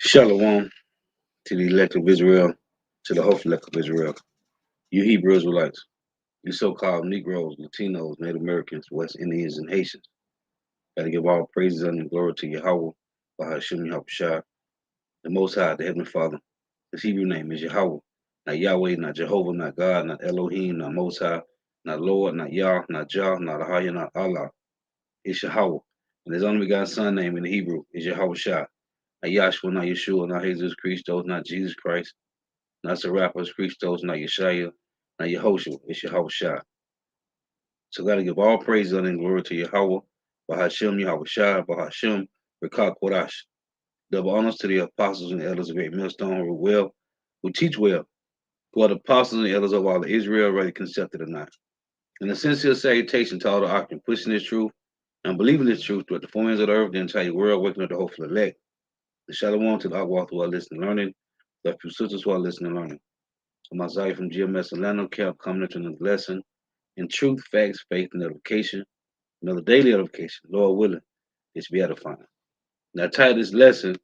Shalom to the elect of Israel, to the hopeful elect of Israel. You Hebrew Israelites, you so-called Negroes, Latinos, Native Americans, West Indians, and Haitians. Gotta give all praises and glory to Yahweh, Bahashim Yahushua, the Most High, the Heavenly Father. His Hebrew name is Yahweh, not Yahweh, not Jehovah, not God, not Elohim, not Most High, not Lord, not Yah, not Jah, not Ahaya, not Allah. It's Yahweh. And his only begotten son name in the Hebrew is Yahweh Shah. Not Yahshua, not Yeshua, not Jesus Christos, not Jesus Christ, not Serapis Christos, not Yeshua, not Yehoshua. It's Yahweh Shah. So gotta give all praise and glory to Yahweh, Bahashem, Yahweh Shah, Bahashem, Rekah Kodash. Double honors to the apostles and elders of Great Millstone who teach well, who are the apostles and elders of all of Israel, whether concepted or not. And a sincere salutation to all the occupants pushing this truth and believing this truth throughout the four ends of the earth, the entire world, waking up the hopeful elect. The shalom to the Akwath who are listening and learning, the few sisters who are listening and learning. I'm Isaiah from GMS Atlanta, Camp coming into another lesson in truth, facts, faith, and edification. Another daily edification, Lord willing, this be edifying. Now, title this lesson,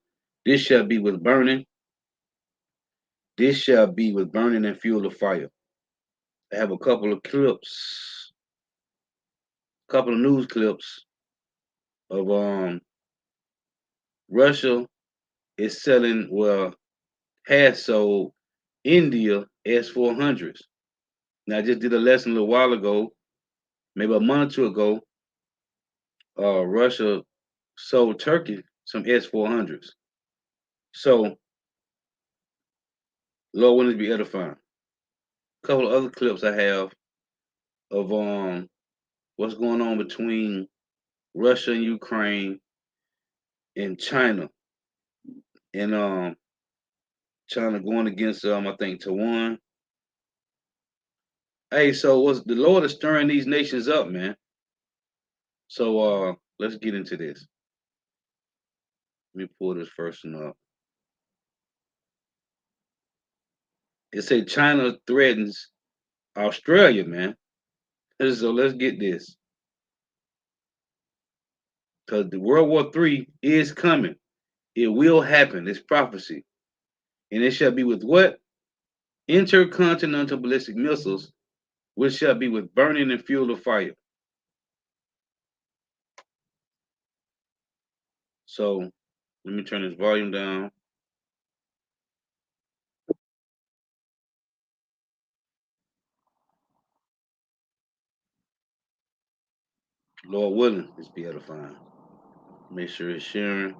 this shall be with burning. This shall be with burning and fuel of fire. I have a couple of clips, couple of news clips of Russia is selling, well, has sold India S-400s. Now, I just did a lesson a little while ago, maybe a month or two ago. Russia sold Turkey some S-400s. So, Lord, willing to be edifying. A couple of other clips I have of what's going on between Russia and Ukraine and China. And China going against I think Taiwan. Hey, so what's the Lord is stirring these nations up, man. So let's get into this. Let me pull this first one up. It said China threatens Australia, man. So let's get this. Because the World War III is coming. It will happen. It's prophecy. And it shall be with what? Intercontinental ballistic missiles, which shall be with burning and fuel of fire. So let me turn this volume down. Lord willing, this be edifying. Make sure it's sharing.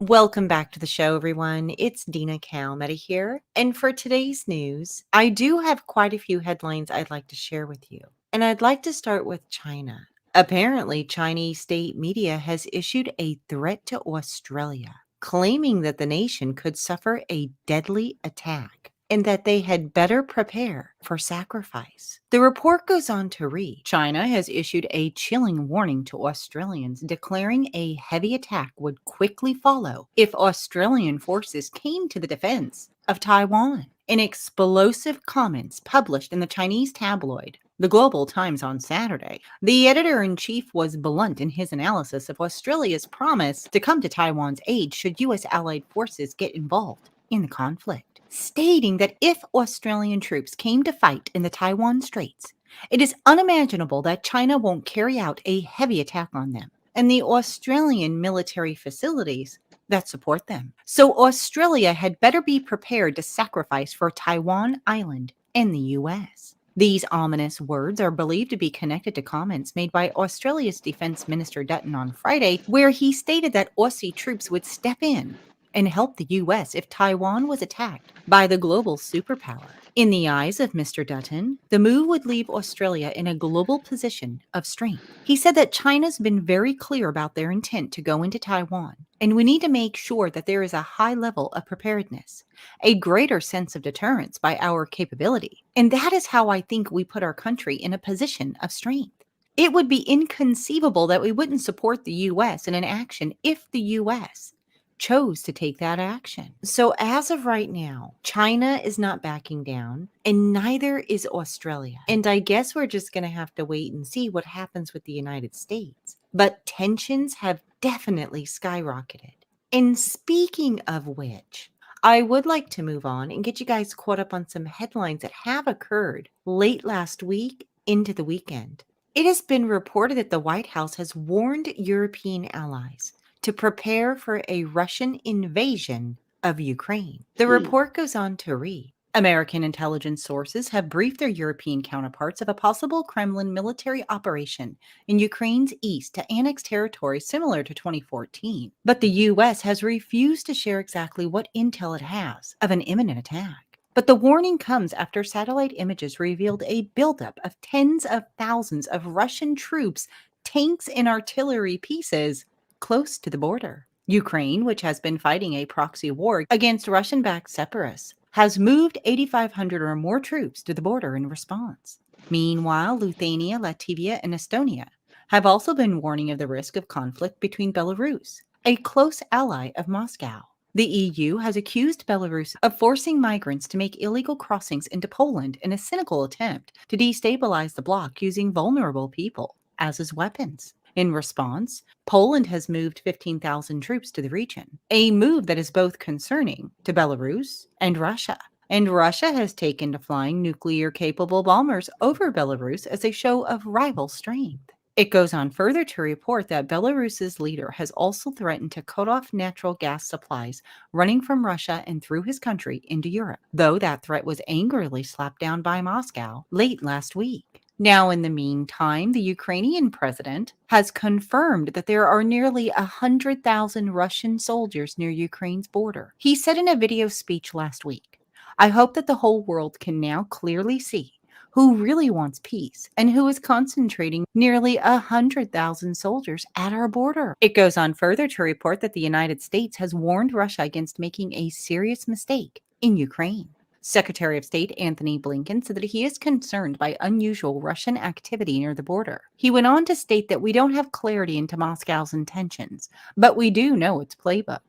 Welcome back to the show, everyone. It's Dina Calmetta here. And for today's news, I do have quite a few headlines I'd like to share with you. And I'd like to start with China. Apparently, Chinese state media has issued a threat to Australia, claiming that the nation could suffer a deadly attack and that they had better prepare for sacrifice. The report goes on to read, China has issued a chilling warning to Australians, declaring a heavy attack would quickly follow if Australian forces came to the defense of Taiwan. In explosive comments published in the Chinese tabloid The Global Times on Saturday, the editor-in-chief was blunt in his analysis of Australia's promise to come to Taiwan's aid should U.S. allied forces get involved in the conflict, stating that if Australian troops came to fight in the Taiwan Straits, it is unimaginable that China won't carry out a heavy attack on them and the Australian military facilities that support them. So Australia had better be prepared to sacrifice for Taiwan Island and the U.S. These ominous words are believed to be connected to comments made by Australia's Defence Minister Dutton on Friday, where he stated that Aussie troops would step in and help the U.S. if Taiwan was attacked by the global superpower. In the eyes of Mr. Dutton, the move would leave Australia in a global position of strength. He said that China's been very clear about their intent to go into Taiwan, and we need to make sure that there is a high level of preparedness, a greater sense of deterrence by our capability. And that is how I think we put our country in a position of strength. It would be inconceivable that we wouldn't support the U.S. in an action if the U.S. chose to take that action. So as of right now, China is not backing down, and neither is Australia. And I guess we're just going to have to wait and see what happens with the United States. But tensions have definitely skyrocketed. And speaking of which, I would like to move on and get you guys caught up on some headlines that have occurred late last week into the weekend. It has been reported that the White House has warned European allies to prepare for a Russian invasion of Ukraine. The report goes on to read, American intelligence sources have briefed their European counterparts of a possible Kremlin military operation in Ukraine's east to annex territory similar to 2014. But the U.S. has refused to share exactly what intel it has of an imminent attack. But the warning comes after satellite images revealed a buildup of tens of thousands of Russian troops, tanks, and artillery pieces close to the border. Ukraine, which has been fighting a proxy war against Russian-backed separatists, has moved 8,500 or more troops to the border in response. Meanwhile, Lithuania, Latvia, and Estonia have also been warning of the risk of conflict between Belarus, a close ally of Moscow. The EU has accused Belarus of forcing migrants to make illegal crossings into Poland in a cynical attempt to destabilize the bloc using vulnerable people as its weapons. In response, Poland has moved 15,000 troops to the region, a move that is both concerning to Belarus and Russia. And Russia has taken to flying nuclear-capable bombers over Belarus as a show of rival strength. It goes on further to report that Belarus's leader has also threatened to cut off natural gas supplies running from Russia and through his country into Europe, though that threat was angrily slapped down by Moscow late last week. Now, in the meantime, the Ukrainian president has confirmed that there are nearly 100,000 Russian soldiers near Ukraine's border. He said in a video speech last week, I hope that the whole world can now clearly see who really wants peace and who is concentrating nearly 100,000 soldiers at our border. It goes on further to report that the United States has warned Russia against making a serious mistake in Ukraine. Secretary of State Antony Blinken said that he is concerned by unusual Russian activity near the border. He went on to state that we don't have clarity into Moscow's intentions, but we do know its playbook.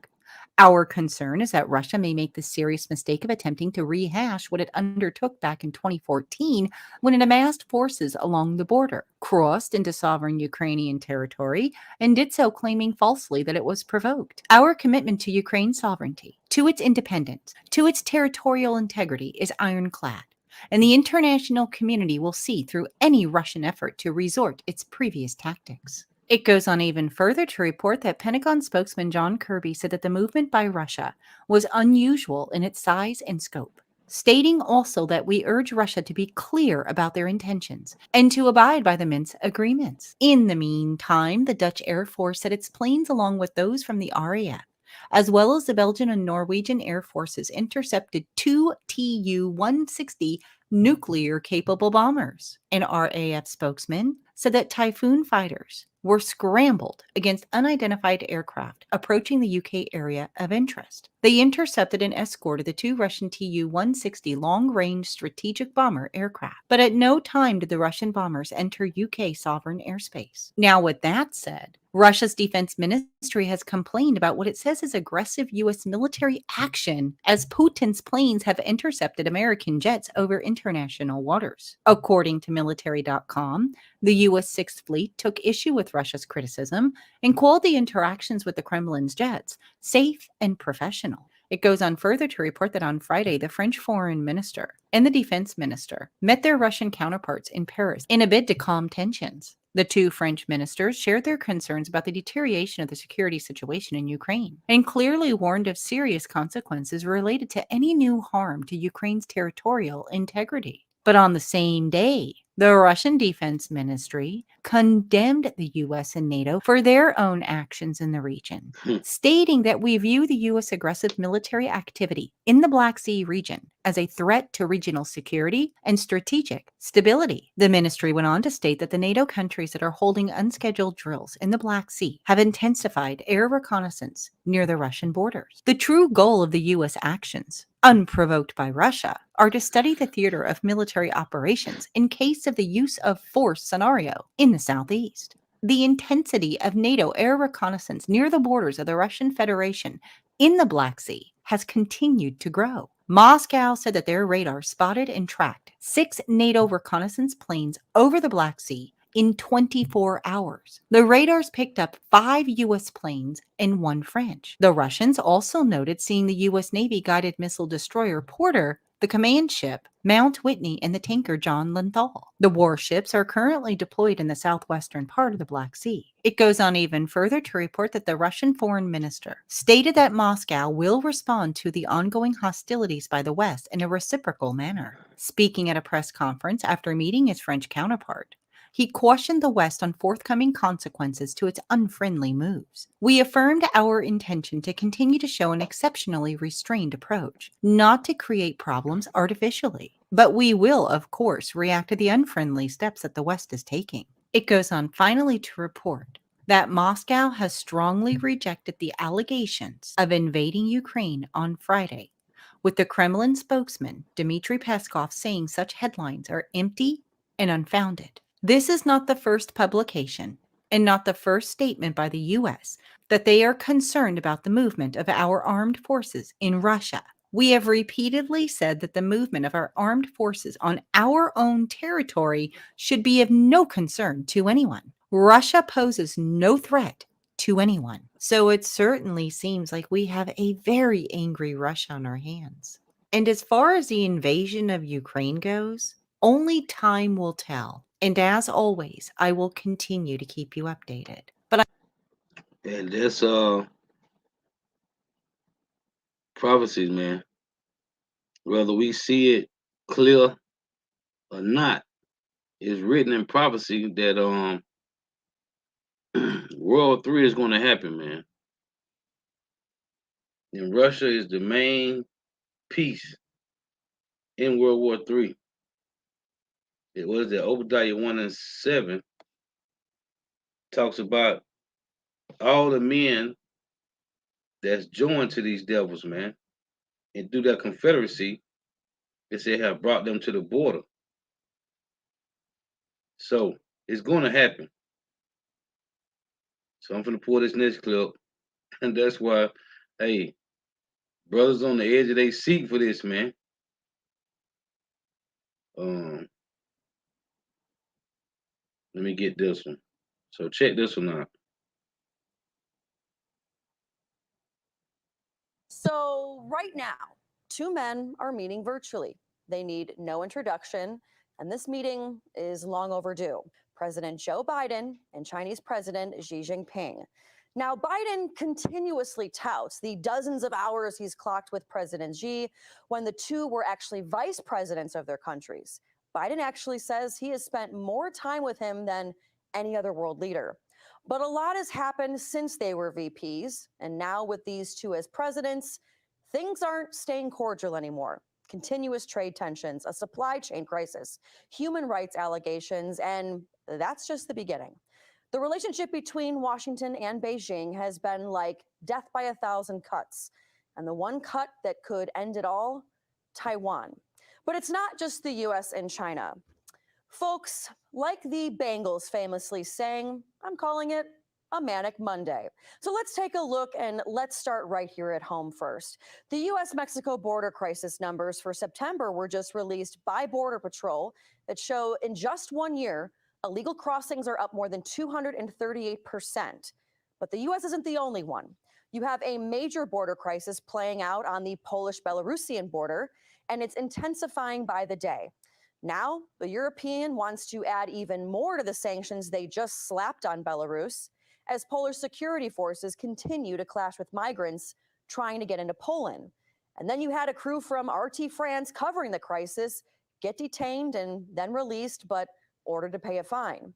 Our concern is that Russia may make the serious mistake of attempting to rehash what it undertook back in 2014 when it amassed forces along the border, crossed into sovereign Ukrainian territory, and did so claiming falsely that it was provoked. Our commitment to Ukraine's sovereignty, to its independence, to its territorial integrity is ironclad, and the international community will see through any Russian effort to resort its previous tactics. It goes on even further to report that Pentagon spokesman John Kirby said that the movement by Russia was unusual in its size and scope, stating also that we urge Russia to be clear about their intentions and to abide by the Minsk agreements. In the meantime, the Dutch Air Force said its planes, along with those from the RAF, as well as the Belgian and Norwegian Air Forces, intercepted 2 Tu-160 nuclear-capable bombers. An RAF spokesman said that Typhoon fighters were scrambled against unidentified aircraft approaching the UK area of interest. They intercepted and escorted the 2 Russian Tu-160 long-range strategic bomber aircraft, but at no time did the Russian bombers enter UK sovereign airspace. Now, with that said, Russia's defense ministry has complained about what it says is aggressive U.S. military action as Putin's planes have intercepted American jets over international waters. According to military.com, the U.S. Sixth Fleet took issue with Russia's criticism and called the interactions with the Kremlin's jets safe and professional. It goes on further to report that on Friday, the French foreign minister and the defense minister met their Russian counterparts in Paris in a bid to calm tensions. The 2 French ministers shared their concerns about the deterioration of the security situation in Ukraine and clearly warned of serious consequences related to any new harm to Ukraine's territorial integrity. But on the same day, The Russian Defense Ministry condemned the U.S. and NATO for their own actions in the region, stating that we view the U.S. aggressive military activity in the Black Sea region as a threat to regional security and strategic stability. The ministry went on to state that the NATO countries that are holding unscheduled drills in the Black Sea have intensified air reconnaissance near the Russian borders. The true goal of the U.S. actions, unprovoked by Russia, are to study the theater of military operations in case of the use of force scenario in the southeast. The intensity of NATO air reconnaissance near the borders of the Russian Federation in the Black Sea has continued to grow. Moscow said that their radar spotted and tracked 6 NATO reconnaissance planes over the Black Sea in 24 hours. The radars picked up 5 U.S. planes and 1 French. The Russians also noted seeing the U.S. Navy guided missile destroyer Porter, the command ship Mount Whitney, and the tanker John Lenthal. The warships are currently deployed in the southwestern part of the Black Sea. It goes on even further to report that the Russian foreign minister stated that Moscow will respond to the ongoing hostilities by the West in a reciprocal manner. Speaking at a press conference after meeting his French counterpart, he cautioned the West on forthcoming consequences to its unfriendly moves. We affirmed our intention to continue to show an exceptionally restrained approach, not to create problems artificially. But we will, of course, react to the unfriendly steps that the West is taking. It goes on finally to report that Moscow has strongly rejected the allegations of invading Ukraine on Friday, with the Kremlin spokesman Dmitry Peskov saying such headlines are empty and unfounded. This is not the first publication and not the first statement by the U.S. that they are concerned about the movement of our armed forces in Russia. We have repeatedly said that the movement of our armed forces on our own territory should be of no concern to anyone. Russia poses no threat to anyone. So it certainly seems like we have a very angry Russia on our hands. And as far as the invasion of Ukraine goes, only time will tell. And as always, I will continue to keep you updated. And that's prophecies, man. Whether we see it clear or not, it's written in prophecy that World 3 is going to happen, man. And Russia is the main piece in World War 3. It was that Obadiah 1 and 7 talks about all the men that's joined to these devils, man. And through that confederacy, it said have brought them to the border. So it's going to happen. So I'm going to pull this next clip. And that's why, hey, brothers on the edge of their seat for this, man. Let me get this one. So check this one out. So right now, 2 men are meeting virtually. They need no introduction, and this meeting is long overdue. President Joe Biden and Chinese President Xi Jinping. Now, Biden continuously touts the dozens of hours he's clocked with President Xi when the two were actually vice presidents of their countries. Biden actually says he has spent more time with him than any other world leader. But a lot has happened since they were VPs, and now with these two as presidents, things aren't staying cordial anymore. Continuous trade tensions, a supply chain crisis, human rights allegations, and that's just the beginning. The relationship between Washington and Beijing has been like death by 1,000 cuts. And the one cut that could end it all, Taiwan. But it's not just the US and China. Folks, like the Bengals famously sang, I'm calling it a manic Monday. So let's take a look and let's start right here at home first. The US-Mexico border crisis numbers for September were just released by Border Patrol that show in just 1 year, illegal crossings are up more than 238%. But the US isn't the only one. You have a major border crisis playing out on the Polish-Belarusian border, and it's intensifying by the day. Now, the European wants to add even more to the sanctions they just slapped on Belarus as Polish security forces continue to clash with migrants trying to get into Poland. And then you had a crew from RT France covering the crisis get detained and then released, but ordered to pay a fine.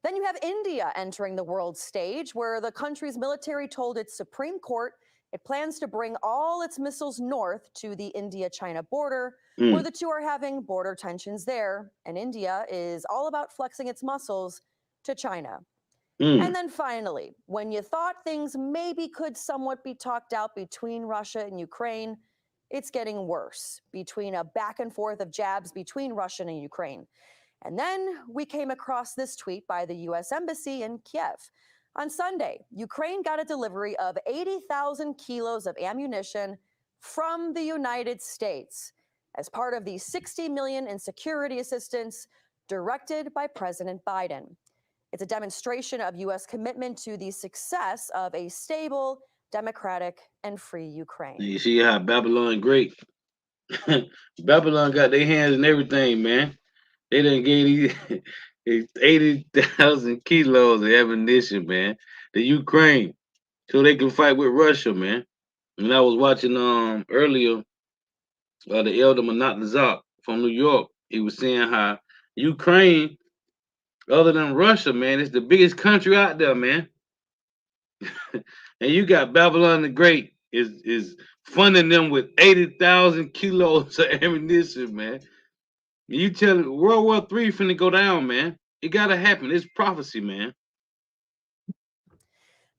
Then you have India entering the world stage, where the country's military told its Supreme Court it plans to bring all its missiles north to the India-China border, where the two are having border tensions there, and India is all about flexing its muscles to China. And then finally, when you thought things maybe could somewhat be talked out between Russia and Ukraine, it's getting worse, between a back and forth of jabs between Russia and Ukraine. And then we came across this tweet by the US Embassy in Kiev. On Sunday, Ukraine got a delivery of 80,000 kilos of ammunition from the United States as part of the $60 million in security assistance directed by President Biden. It's a demonstration of US commitment to the success of a stable, democratic, and free Ukraine. You see how Babylon great? Babylon got their hands in everything, man. They done gave these 80,000 kilos of ammunition, man, to Ukraine, so they can fight with Russia, man. And I was watching earlier the elder Monatizak from New York. He was saying how Ukraine, other than Russia, man, it's the biggest country out there, man. And you got Babylon the Great is funding them with 80,000 kilos of ammunition, man. You tell me World War III finna go down, man. It gotta happen. It's prophecy, man.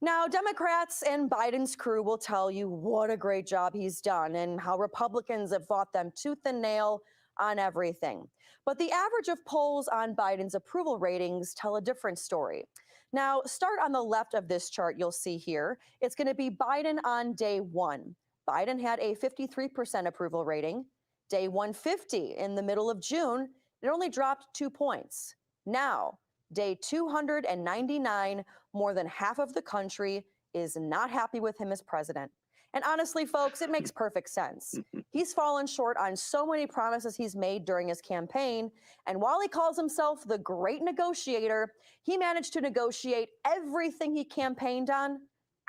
Now, Democrats and Biden's crew will tell you what a great job he's done and how Republicans have fought them tooth and nail on everything. But the average of polls on Biden's approval ratings tell a different story. Now, start on the left of this chart you'll see here. It's going to be Biden on day one. Biden had a 53% approval rating. Day 150 in the middle of June, it only dropped 2 points. Now, day 299, more than half of the country is not happy with him as president. And honestly, folks, it makes perfect sense. He's fallen short on so many promises he's made during his campaign. And while he calls himself the great negotiator, he managed to negotiate everything he campaigned on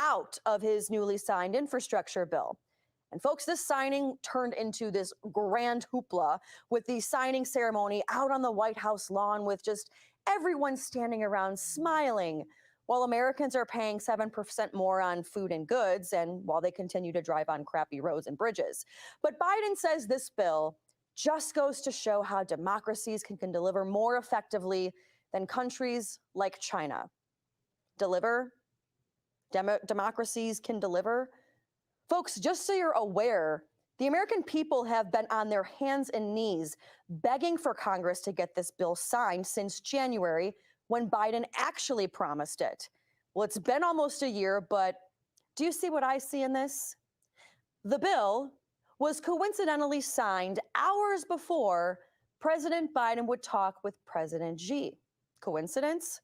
out of his newly signed infrastructure bill. And folks, this signing turned into this grand hoopla with the signing ceremony out on the White House lawn with just everyone standing around smiling, while Americans are paying 7% more on food and goods, and while they continue to drive on crappy roads and bridges. But Biden says this bill just goes to show how democracies can deliver more effectively than countries like China. Deliver? Democracies can deliver? Folks, just so you're aware, the American people have been on their hands and knees begging for Congress to get this bill signed since January, when Biden actually promised it. Well, it's been almost a year, but do you see what I see in this? The bill was coincidentally signed hours before President Biden would talk with President Xi. Coincidence?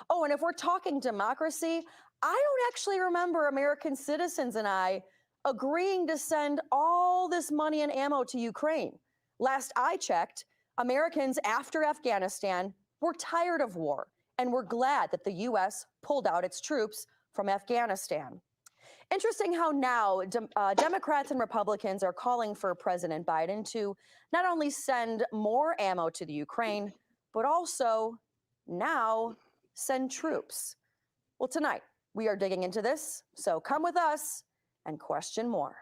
Oh, and if we're talking democracy, I don't actually remember American citizens and I agreeing to send all this money and ammo to Ukraine. Last I checked, Americans after Afghanistan were tired of war and were glad that the U.S. pulled out its troops from Afghanistan. Interesting how now Democrats and Republicans are calling for President Biden to not only send more ammo to the Ukraine, but also now send troops. Well, tonight we are digging into this, so come with us and question more.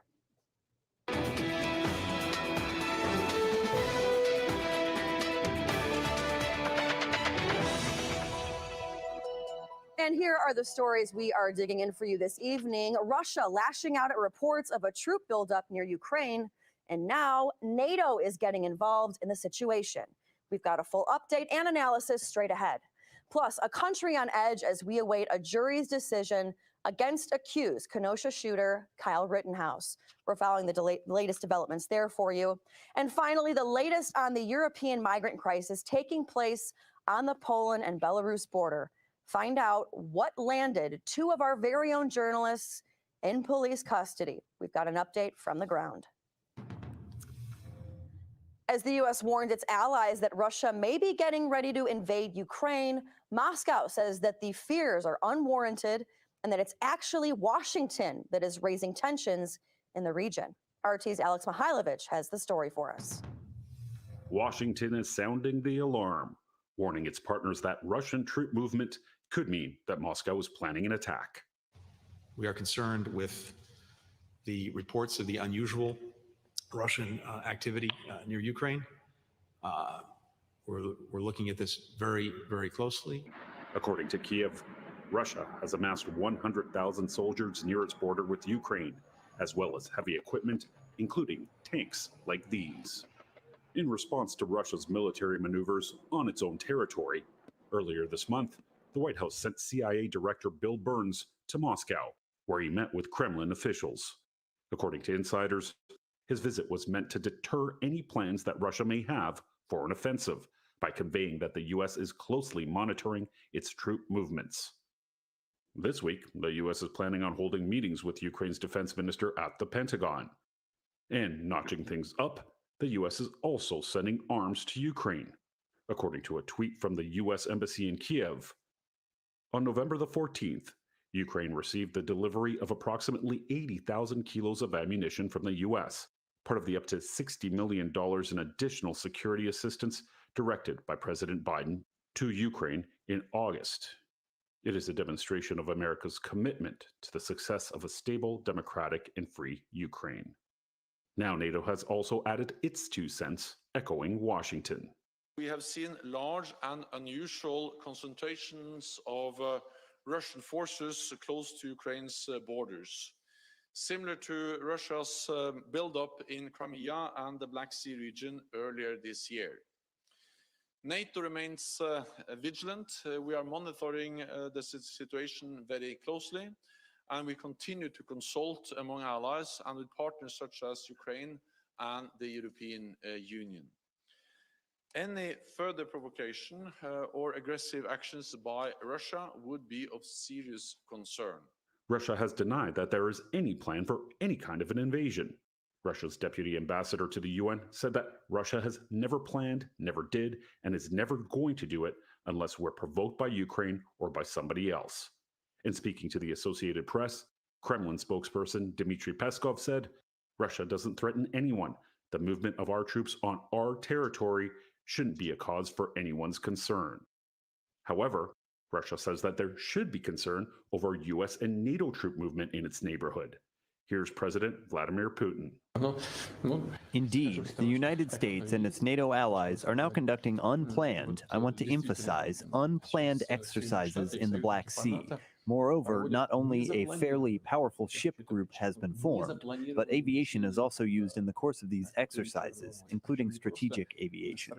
And here are the stories we are digging in for you this evening. Russia lashing out at reports of a troop buildup near Ukraine, and now NATO is getting involved in the situation. We've got a full update and analysis straight ahead. Plus, a country on edge as we await a jury's decision against accused Kenosha shooter Kyle Rittenhouse. We're following the latest developments there for you. And finally, the latest on the European migrant crisis taking place on the Poland and Belarus border. Find out what landed two of our very own journalists in police custody. We've got an update from the ground. As the U.S. warned its allies that Russia may be getting ready to invade Ukraine, Moscow says that the fears are unwarranted and that it's actually Washington that is raising tensions in the region. RT's Alex Mihailovich has the story for us. Washington is sounding the alarm. warning its partners that Russian troop movement could mean that Moscow is planning an attack. We are concerned with the reports of the unusual Russian activity near Ukraine. We're looking at this very, very closely. According to Kiev, Russia has amassed 100,000 soldiers near its border with Ukraine, as well as heavy equipment, including tanks like these. In response to Russia's military maneuvers on its own territory, earlier this month, the White House sent CIA Director Bill Burns to Moscow, where he met with Kremlin officials. According to insiders, his visit was meant to deter any plans that Russia may have for an offensive by conveying that the U.S. is closely monitoring its troop movements. This week, the U.S. is planning on holding meetings with Ukraine's defense minister at the Pentagon. And notching things up, the U.S. is also sending arms to Ukraine, according to a tweet from the U.S. Embassy in Kiev. On November the 14th, Ukraine received the delivery of approximately 80,000 kilos of ammunition from the U.S., part of the up to $60 million in additional security assistance directed by President Biden to Ukraine in August. It is a demonstration of America's commitment to the success of a stable, democratic, and free Ukraine. Now NATO has also added its 2 cents, echoing Washington. We have seen large and unusual concentrations of Russian forces close to Ukraine's borders, similar to Russia's buildup in Crimea and the Black Sea region earlier this year. NATO remains vigilant. We are monitoring the situation very closely, and we continue to consult among allies and with partners such as Ukraine and the European Union. Any further provocation or aggressive actions by Russia would be of serious concern. Russia has denied that there is any plan for any kind of an invasion. Russia's deputy ambassador to the UN said that Russia has never planned, never did, and is never going to do it unless we're provoked by Ukraine or by somebody else. In speaking to the Associated Press, Kremlin spokesperson Dmitry Peskov said, "Russia doesn't threaten anyone. The movement of our troops on our territory shouldn't be a cause for anyone's concern." However, Russia says that there should be concern over US and NATO troop movement in its neighborhood. Here's President Vladimir Putin. Indeed, the United States and its NATO allies are now conducting unplanned, I want to emphasize, unplanned exercises in the Black Sea. Moreover, not only a fairly powerful ship group has been formed, but aviation is also used in the course of these exercises, including strategic aviation.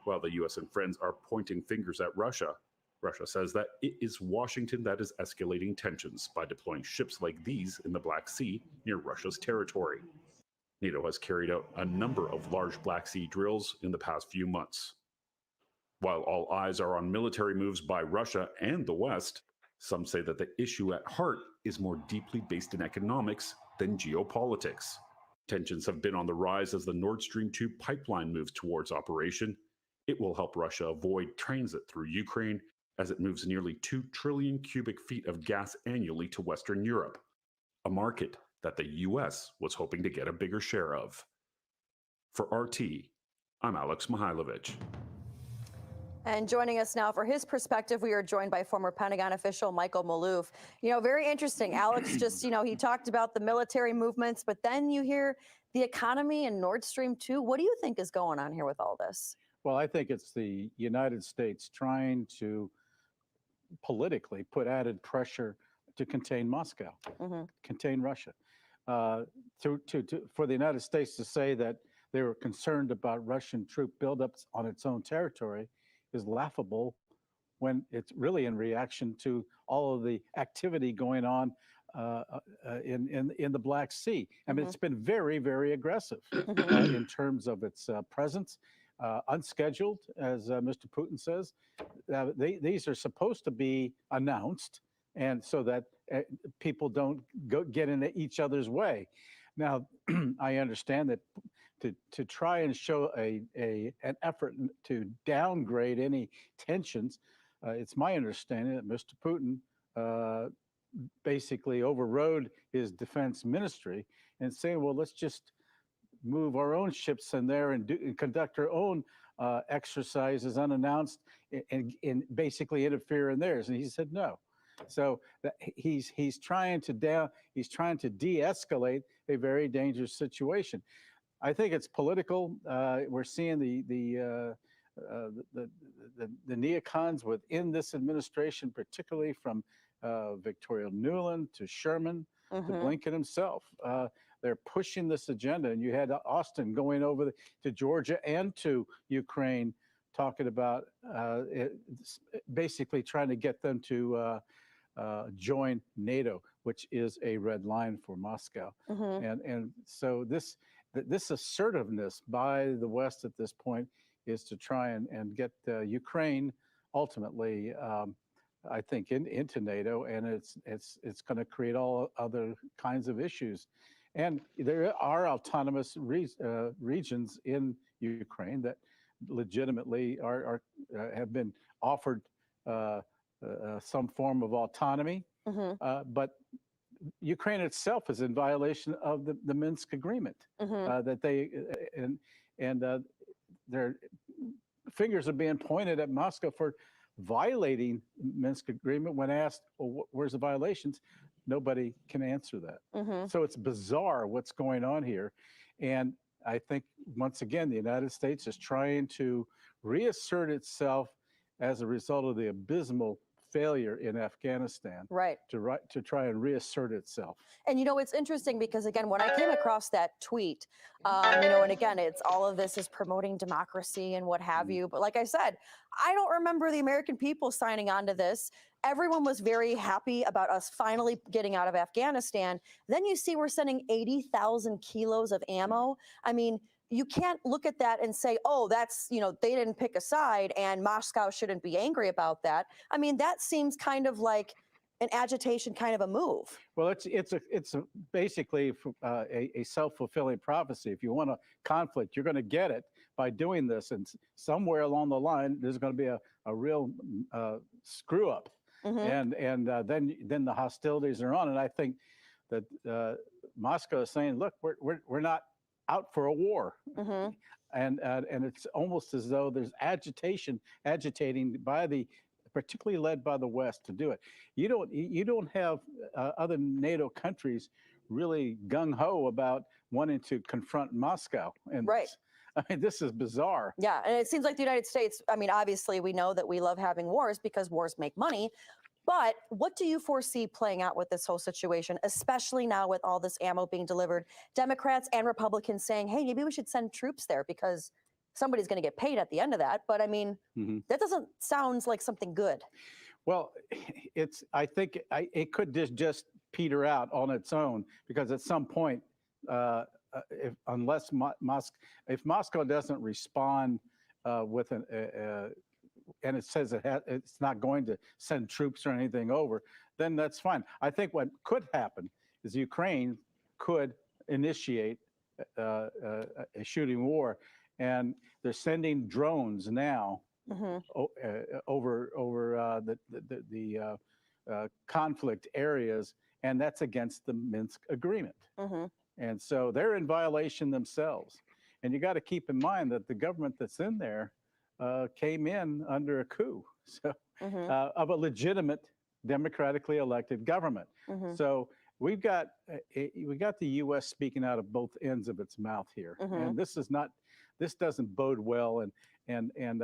While the US and friends are pointing fingers at Russia, Russia says that it is Washington that is escalating tensions by deploying ships like these in the Black Sea near Russia's territory. NATO has carried out a number of large Black Sea drills in the past few months. While all eyes are on military moves by Russia and the West, some say that the issue at heart is more deeply based in economics than geopolitics. Tensions have been on the rise as the Nord Stream 2 pipeline moves towards operation. It will help Russia avoid transit through Ukraine as it moves nearly 2 trillion cubic feet of gas annually to Western Europe, a market that the US was hoping to get a bigger share of. For RT, I'm Alex Mihailovich. And joining us now for his perspective, we are joined by former Pentagon official Michael Maloof. Very interesting. Alex just, he talked about the military movements, but then you hear the economy and Nord Stream 2. What do you think is going on here with all this? Well, I think it's the United States trying to politically put added pressure to contain Moscow, contain Russia. For the United States to say that they were concerned about Russian troop buildups on its own territory is laughable when it's really in reaction to all of the activity going on in the Black Sea. I mean, it's been very, very aggressive in terms of its presence. Unscheduled, as Mr. Putin says. These are supposed to be announced, and so that people don't get in each other's way. Now, I understand that to try and show an effort to downgrade any tensions, it's my understanding that Mr. Putin basically overrode his defense ministry and saying, well, let's just move our own ships in there and conduct our own exercises unannounced and basically interfere in theirs. And he said no. So he's trying to de-escalate a very dangerous situation. I think it's political. We're seeing the neocons within this administration, particularly from Victoria Nuland to Sherman to Blinken himself. They're pushing this agenda, and you had Austin going over to Georgia and to Ukraine, talking about basically trying to get them to join NATO, which is a red line for Moscow. And so this assertiveness by the West at this point is to try and get Ukraine ultimately, I think, into NATO, and it's going to create all other kinds of issues. And there are autonomous regions in Ukraine that legitimately have been offered some form of autonomy, but Ukraine itself is in violation of the Minsk agreement. That they and their fingers are being pointed at Moscow for violating Minsk agreement. When asked, well, where's the violations? Nobody can answer that. So it's bizarre what's going on here. And I think, once again, the United States is trying to reassert itself as a result of the abysmal failure in Afghanistan, to try and reassert itself. And it's interesting because, again, when I came across that tweet, and again, it's all of this is promoting democracy and what have you. But like I said, I don't remember the American people signing on to this. Everyone was very happy about us finally getting out of Afghanistan. Then you see we're sending 80,000 kilos of ammo. I mean, you can't look at that and say, oh, that's, they didn't pick a side and Moscow shouldn't be angry about that. I mean, that seems kind of like an agitation kind of a move. Well, it's basically a self-fulfilling prophecy. If you want a conflict, you're going to get it by doing this. And somewhere along the line, there's going to be a real screw up. And then the hostilities are on. And I think that Moscow is saying, look, we're not out for a war. And it's almost as though there's agitating by particularly led by the West to do it. You don't have other NATO countries really gung-ho about wanting to confront Moscow. And I mean, this is bizarre. Yeah, and it seems like the United States, I mean, obviously we know that we love having wars because wars make money. But what do you foresee playing out with this whole situation, especially now with all this ammo being delivered? Democrats and Republicans saying, hey, maybe we should send troops there because somebody's going to get paid at the end of that. But I mean, that doesn't sound like something good. Well, I think it could just peter out on its own, because at some point, if Moscow doesn't respond with and it says it's not going to send troops or anything over, then that's fine. I think what could happen is Ukraine could initiate a shooting war, and they're sending drones now over the conflict areas, and that's against the Minsk agreement. And so they're in violation themselves. And you got to keep in mind that the government that's in there came in under a coup, so of a legitimate, democratically elected government. So we got the U.S. speaking out of both ends of its mouth here, and this doesn't bode well. And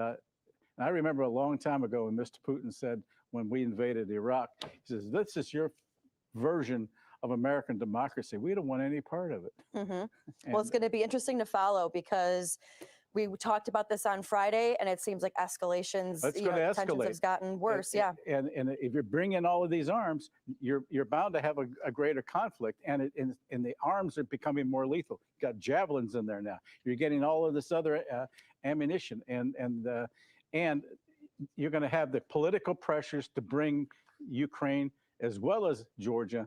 I remember a long time ago when Mr. Putin said, when we invaded Iraq, he says, "This is your version of American democracy. We don't want any part of it." Well, it's going to be interesting to follow, because we talked about this on Friday, and it seems like escalations, tensions have gotten worse. And if you're bringing all of these arms, you're bound to have a greater conflict, and the arms are becoming more lethal. You got javelins in there now. You're getting all of this other ammunition, and you're going to have the political pressures to bring Ukraine as well as Georgia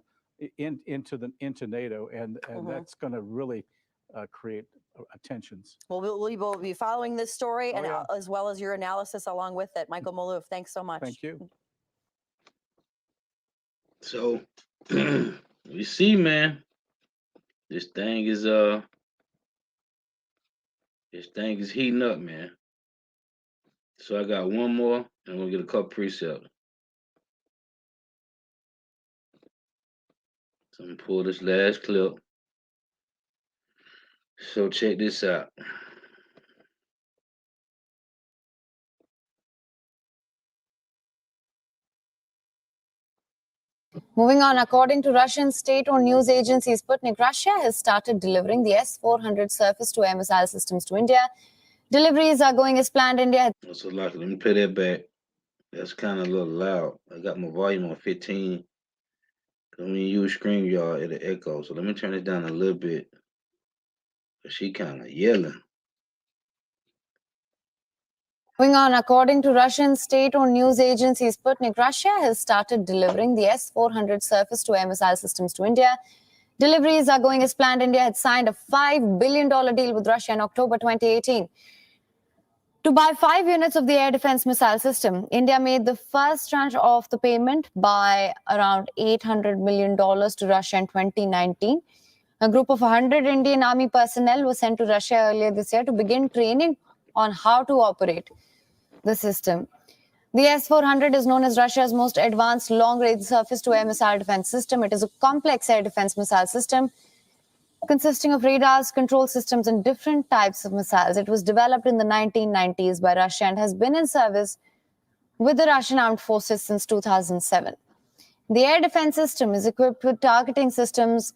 into NATO, and that's going to really create tensions. Well, we will be following this story as well as your analysis along with it. Michael Maloof, thanks so much. Thank you. So you see, man, this thing is This thing is heating up, man. So I got one more, and I'm gonna get a couple precepts. So I'm gonna pull this last clip. So check this out. Moving on, according to Russian state-owned news agency Sputnik, Russia has started delivering the S-400 surface-to-air missile systems to India. Deliveries are going as planned. India. So like, let me play that back. That's kind of a little loud. I got my volume on 15. When you use StreamYard, it'll echo. So let me turn it down a little bit. She kind of yelling. Moving on, according to Russian state-owned news agency Sputnik, Russia has started delivering the S-400 surface-to-air missile systems to India. Deliveries are going as planned. India had signed a $5 billion deal with Russia in October 2018 to buy 5 units of the air defense missile system. India made the first tranche of the payment by around $800 million to Russia in 2019. A group of 100 Indian Army personnel was sent to Russia earlier this year to begin training on how to operate the system. The S-400 is known as Russia's most advanced long-range surface-to-air missile defense system. It is a complex air defense missile system consisting of radars, control systems, and different types of missiles. It was developed in the 1990s by Russia and has been in service with the Russian armed forces since 2007. The air defense system is equipped with targeting systems,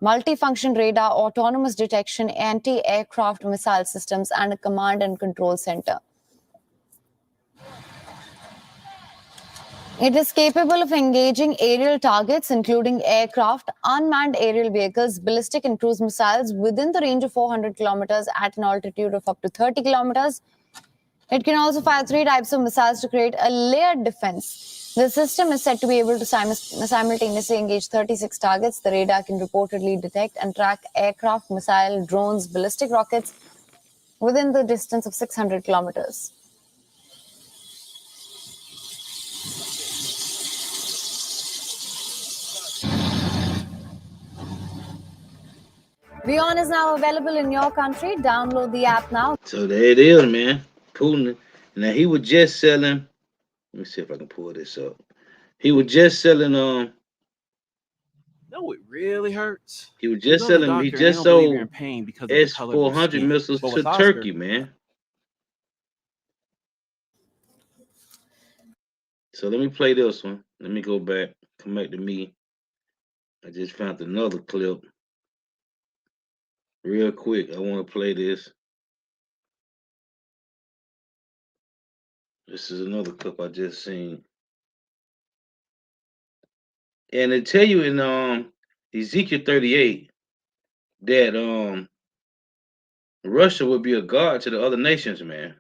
multifunction radar, autonomous detection, anti-aircraft missile systems, and a command and control center. It is capable of engaging aerial targets, including aircraft, unmanned aerial vehicles, ballistic and cruise missiles within the range of 400 kilometers at an altitude of up to 30 kilometers. It can also fire 3 types of missiles to create a layered defense. The system is said to be able to simultaneously engage 36 targets. The radar can reportedly detect and track aircraft, missile, drones, ballistic rockets within the distance of 600 kilometers. WION is now available in your country. Download the app now. So there it is, man. Putin. Now he was just selling. Let me see if I can pull this up. He was just selling. No, it really hurts. He was just selling. He just sold S-400 missiles to Turkey, man. So let me play this one. Let me go back. Come back to me. I just found another clip. Real quick, I want to play this. This is another clip I just seen. And they tell you in Ezekiel 38 that Russia would be a god to the other nations, man.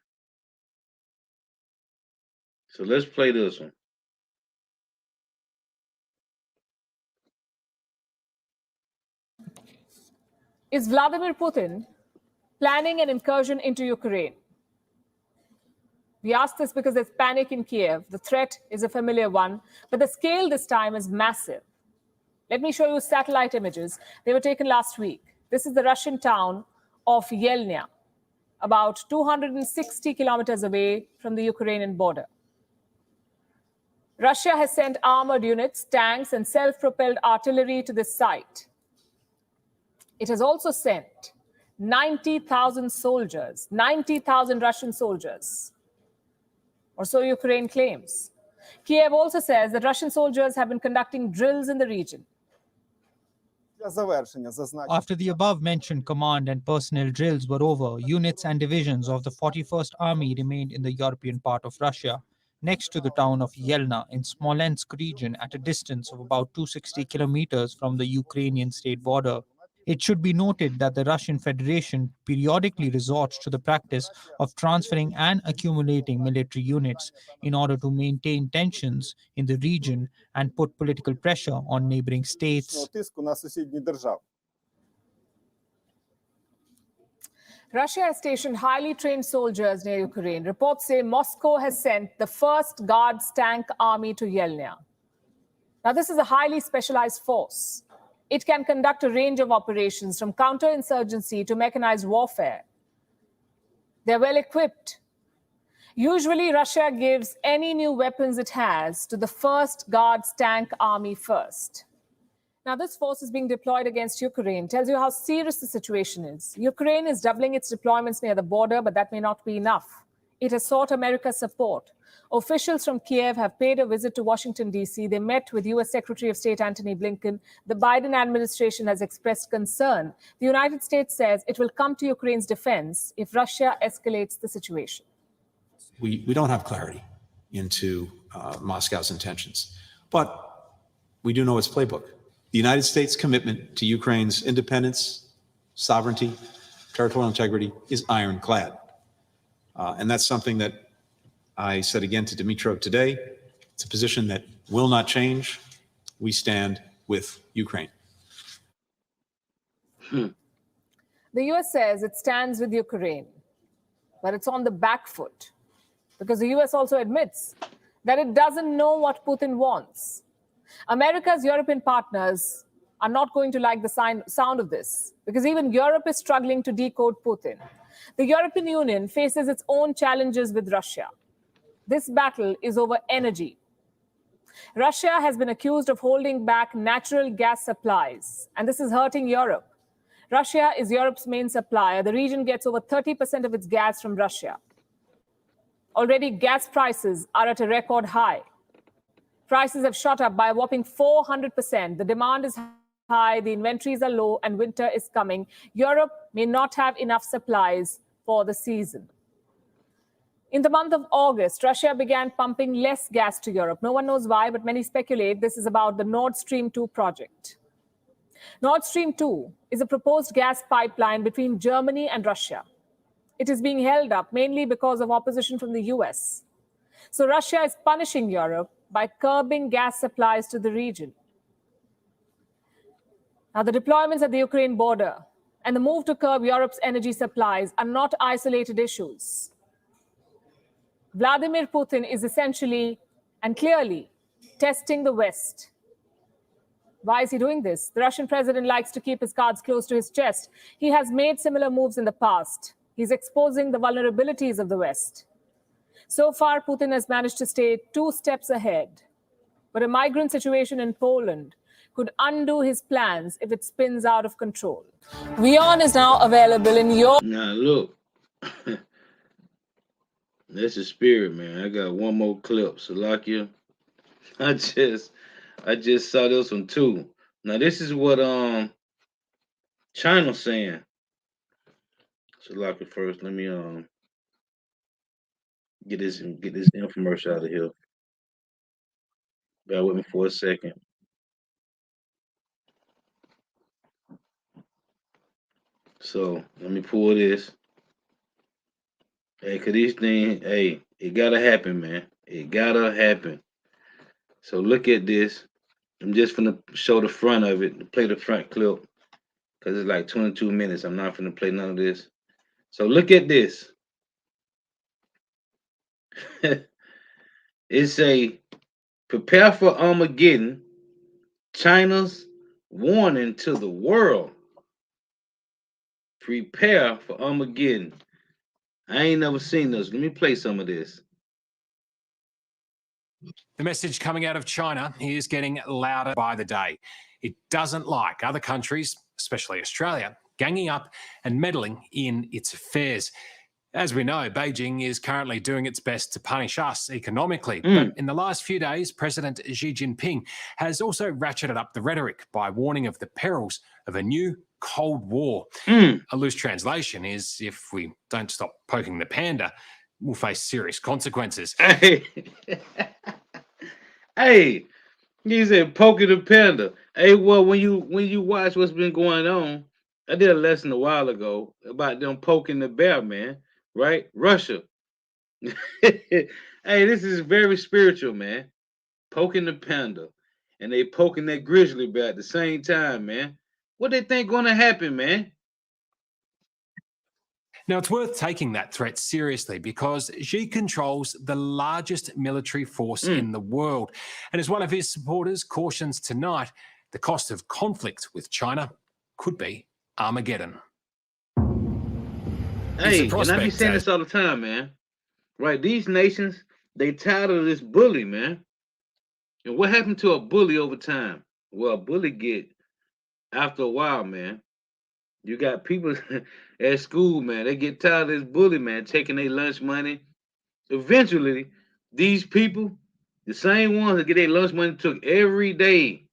So let's play this one. Is Vladimir Putin planning an incursion into Ukraine? We ask this because there's panic in Kiev. The threat is a familiar one, but the scale this time is massive. Let me show you satellite images. They were taken last week. This is the Russian town of Yelnya, about 260 kilometers away from the Ukrainian border. Russia has sent armored units, tanks, and self-propelled artillery to this site. It has also sent 90,000 soldiers, 90,000 Russian soldiers, or so Ukraine claims. Kiev also says that Russian soldiers have been conducting drills in the region. After the above-mentioned command and personnel drills were over, units and divisions of the 41st Army remained in the European part of Russia, next to the town of Yelna in Smolensk region at a distance of about 260 kilometers from the Ukrainian state border. It should be noted that the Russian Federation periodically resorts to the practice of transferring and accumulating military units in order to maintain tensions in the region and put political pressure on neighboring states. Russia has stationed highly trained soldiers near Ukraine. Reports say Moscow has sent the first Guards tank army to Yelnya. Now, this is a highly specialized force. It can conduct a range of operations from counterinsurgency to mechanized warfare. They're well equipped. Usually, Russia gives any new weapons it has to the First Guards Tank Army first. Now, this force is being deployed against Ukraine. Tells you how serious the situation is. Ukraine is doubling its deployments near the border, but that may not be enough. It has sought America's support. Officials from Kiev have paid a visit to Washington, D.C. They met with U.S. Secretary of State Antony Blinken. The Biden administration has expressed concern. The United States says it will come to Ukraine's defense if Russia escalates the situation. We don't have clarity into Moscow's intentions, but we do know its playbook. The United States' commitment to Ukraine's independence, sovereignty, territorial integrity is ironclad. And that's something that I said again to Dmytro today. It's a position that will not change. We stand with Ukraine. The U.S. says it stands with Ukraine, but it's on the back foot because the U.S. also admits that it doesn't know what Putin wants. America's European partners are not going to like the sound of this because even Europe is struggling to decode Putin. The European Union faces its own challenges with Russia. This battle is over energy. Russia has been accused of holding back natural gas supplies, and this is hurting Europe. Russia is Europe's main supplier. The region gets over 30% of its gas from Russia. Already, gas prices are at a record high. Prices have shot up by a whopping 400%. The demand is high, the inventories are low, and winter is coming. Europe may not have enough supplies for the season. In the month of August, Russia began pumping less gas to Europe. No one knows why, but many speculate this is about the Nord Stream 2 project. Nord Stream 2 is a proposed gas pipeline between Germany and Russia. It is being held up mainly because of opposition from the US. So Russia is punishing Europe by curbing gas supplies to the region. Now, the deployments at the Ukraine border and the move to curb Europe's energy supplies are not isolated issues. Vladimir Putin is essentially and clearly testing the West. Why is he doing this? The Russian president likes to keep his cards close to his chest. He has made similar moves in the past. He's exposing the vulnerabilities of the West. So far, Putin has managed to stay 2 steps ahead. But a migrant situation in Poland could undo his plans if it spins out of control. WION is now available in your... Now, look. That's the spirit, man. I got one more clip. Salakia. I just saw this one too. Now, this is what China's saying. Salakia first. Let me get this infomercial out of here. Bear with me for a second. So let me pull this. Hey, cause these things, hey, it gotta happen, man. It gotta happen. So look at this. I'm just gonna show the front of it, play the front clip, cause it's like 22 minutes. I'm not gonna play none of this. So look at this. It's a prepare for Armageddon, China's warning to the world. Prepare for Armageddon. I ain't never seen this. Let me play some of this. The message coming out of China is getting louder by the day. It doesn't like other countries, especially Australia, ganging up and meddling in its affairs. As we know, Beijing is currently doing its best to punish us economically. But in the last few days, President Xi Jinping has also ratcheted up the rhetoric by warning of the perils of a new Cold War. A loose translation is, if we don't stop poking the panda, we'll face serious consequences. Hey, he said poking the panda. Hey, well, when you watch what's been going on, I did a lesson a while ago about them poking the bear, man. Right? Russia. Hey, this is very spiritual, man. Poking the panda. And they poking that grizzly bear at the same time, man. What they think gonna happen, man? Now, it's worth taking that threat seriously because Xi controls the largest military force in the world. And as one of his supporters cautions tonight, the cost of conflict with China could be Armageddon. Hey, and I be prospect saying as this all the time, man. Right? These nations, they tired of this bully, man. And what happened to a bully over time? Well, a bully get after a while, man. You got people at school, man. They get tired of this bully, man, taking their lunch money. Eventually, these people, the same ones that get their lunch money took every day,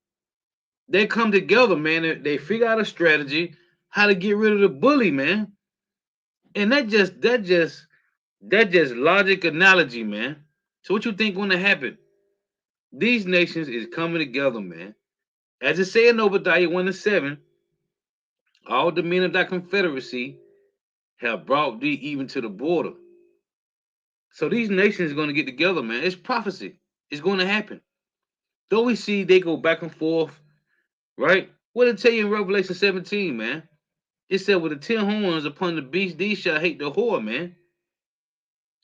they come together, man. They figure out a strategy how to get rid of the bully, man. And that just logic analogy, man. So what you think gonna happen? These nations is coming together, man. As it said in Obadiah 1:7, all the men of that confederacy have brought thee even to the border. So these nations are gonna get together, man. It's prophecy. It's gonna happen. Though we see they go back and forth, right? What did it tell you in Revelation 17, man? It said, with the 10 horns upon the beast, these shall hate the whore, man.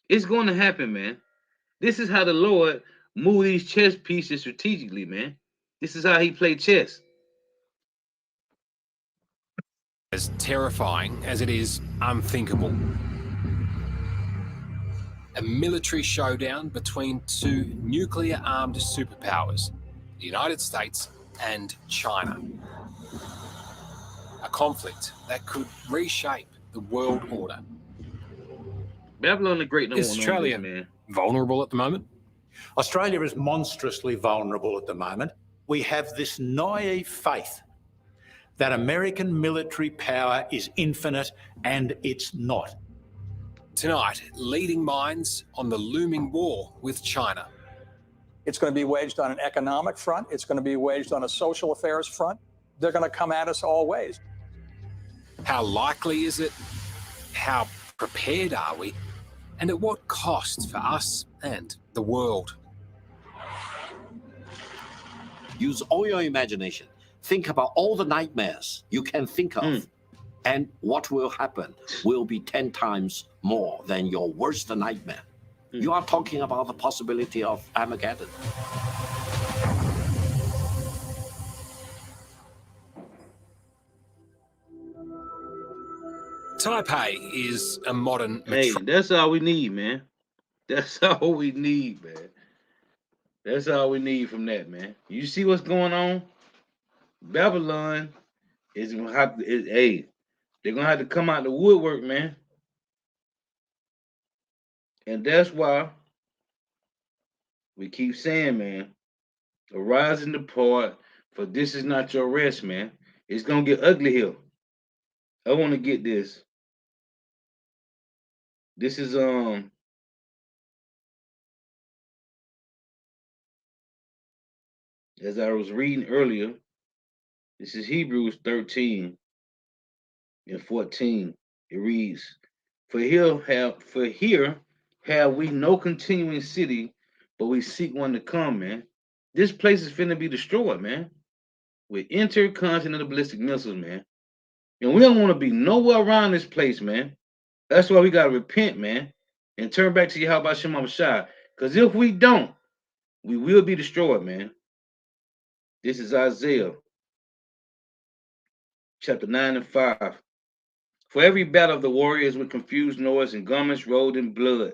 It's going to happen, man. This is how the Lord move these chess pieces strategically, man. This is how he played chess. terrifying as it is unthinkable. A military showdown between two nuclear-armed superpowers, the United States and China. A conflict that could reshape the world order. Babylon the Great Is Australia man. vulnerable at the moment? Australia is monstrously vulnerable at the moment. We have this naive faith that American military power is infinite, and it's not. Tonight, leading minds on the looming war with China. It's going to be waged on an economic front. It's going to be waged on a social affairs front. They're going to come at us all ways. How likely is it? How prepared are we? And at what cost for us and the world? Use all your imagination. Think about all the nightmares you can think of. And what will happen will be 10 times more than your worst nightmare. You are talking about the possibility of Armageddon. Taipei is a modern Hey, that's all we need, man. That's all we need, man. That's all we need from that, man. You see what's going on? Babylon is gonna have to. Hey, they're gonna have to come out the woodwork, man. And that's why we keep saying, man, arise and depart, for this is not your rest, man. It's gonna get ugly here. I want to get this. This is as I was reading earlier, this is Hebrews 13 and 14. It reads, For here have we no continuing city, but we seek one to come, man. This place is finna be destroyed, man. With intercontinental ballistic missiles, man. And we don't want to be nowhere around this place, man. That's why we gotta repent, man, and turn back to Yahweh Shem Shai. Because if we don't, we will be destroyed, man. This is Isaiah chapter 9 and 5. For every battle of the warriors with confused noise and garments rolled in blood.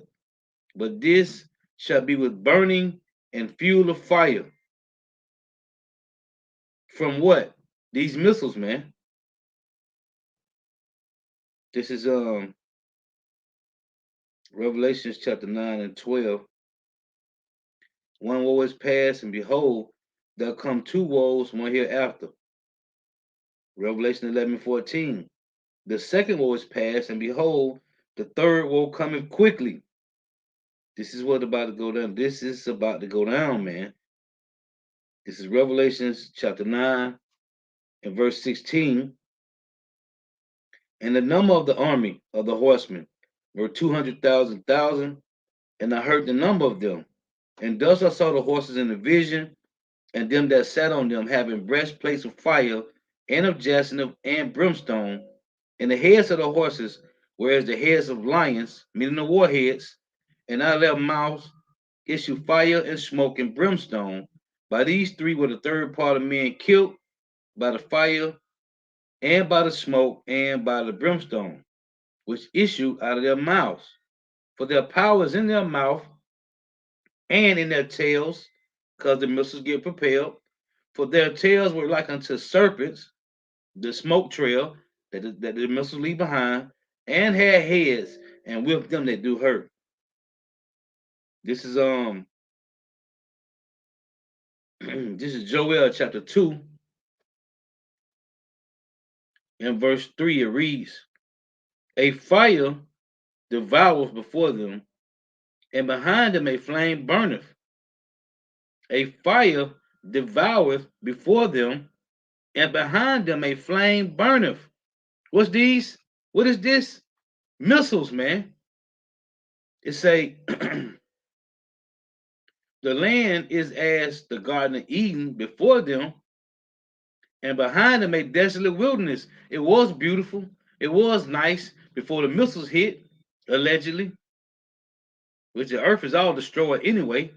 But this shall be with burning and fuel of fire. From what? These missiles, man. This is Revelations chapter 9 and 12. One woe is past, and behold, there'll come 2 woes, one hereafter. Revelation 11:14. The second woe is past, and behold, the third woe cometh quickly. This is what about to go down. This is about to go down, man. This is Revelations chapter 9 and verse 16. And the number of the army of the horsemen were 200,000, and I heard the number of them. And thus I saw the horses in the vision, and them that sat on them having breastplates of fire, and of jacinth and brimstone, and the heads of the horses were as the heads of lions, meaning the warheads, and out of their mouths issue fire and smoke and brimstone. By these 3 were the third part of men killed, by the fire, and by the smoke, and by the brimstone. which issue out of their mouths. For their power is in their mouth and in their tails, because the missiles get propelled. For their tails were like unto serpents, the smoke trail that the missiles leave behind, and had heads, and with them they do hurt. This is this is Joel chapter 2 and verse 3. It reads, a fire devoureth before them, and behind them a flame burneth. A fire devoureth before them, and behind them a flame burneth. What's these? What is this? Missiles, man. It say the land is as the Garden of Eden before them, and behind them a desolate wilderness. It was beautiful. It was nice before the missiles hit, allegedly, which the earth is all destroyed anyway.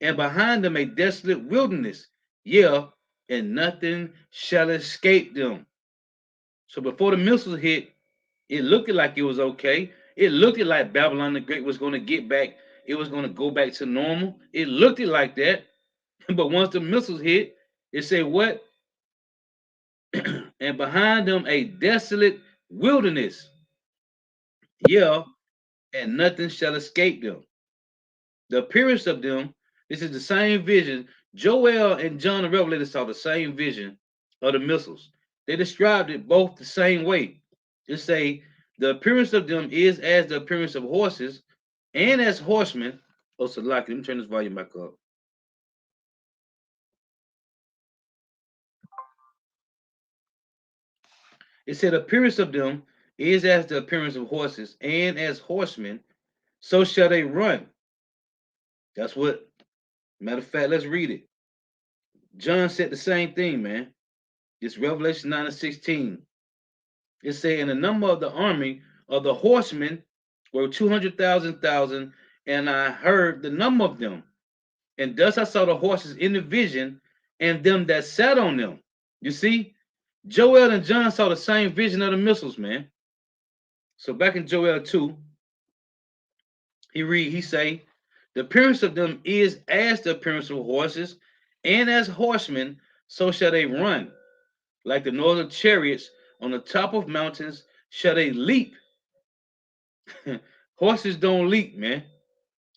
And behind them a desolate wilderness. Yeah, and nothing shall escape them. So before the missiles hit, it looked like it was okay. It looked like Babylon the Great was going to get back. It was going to go back to normal. It looked like that. But once the missiles hit, it said what? And behind them a desolate wilderness. Yeah, and nothing shall escape them. The appearance of them, this is the same vision. Joel and John the Revelator saw the same vision of the missiles. They described it both the same way. They say the appearance of them is as the appearance of horses and as horsemen. Oh, so like, let me turn this volume back up. It said appearance of them is as the appearance of horses and as horsemen, so shall they run. That's what, matter of fact, let's read it. John said the same thing, man. It's Revelation 9 and 16. It said, and the number of the army of the horsemen were 200,000, and I heard the number of them. And thus I saw the horses in the vision, and them that sat on them. You see, Joel and John saw the same vision of the missiles, man. So back in Joel 2, he say, the appearance of them is as the appearance of horses, and as horsemen, so shall they run. Like the northern chariots on the top of mountains, shall they leap. Horses don't leap, man.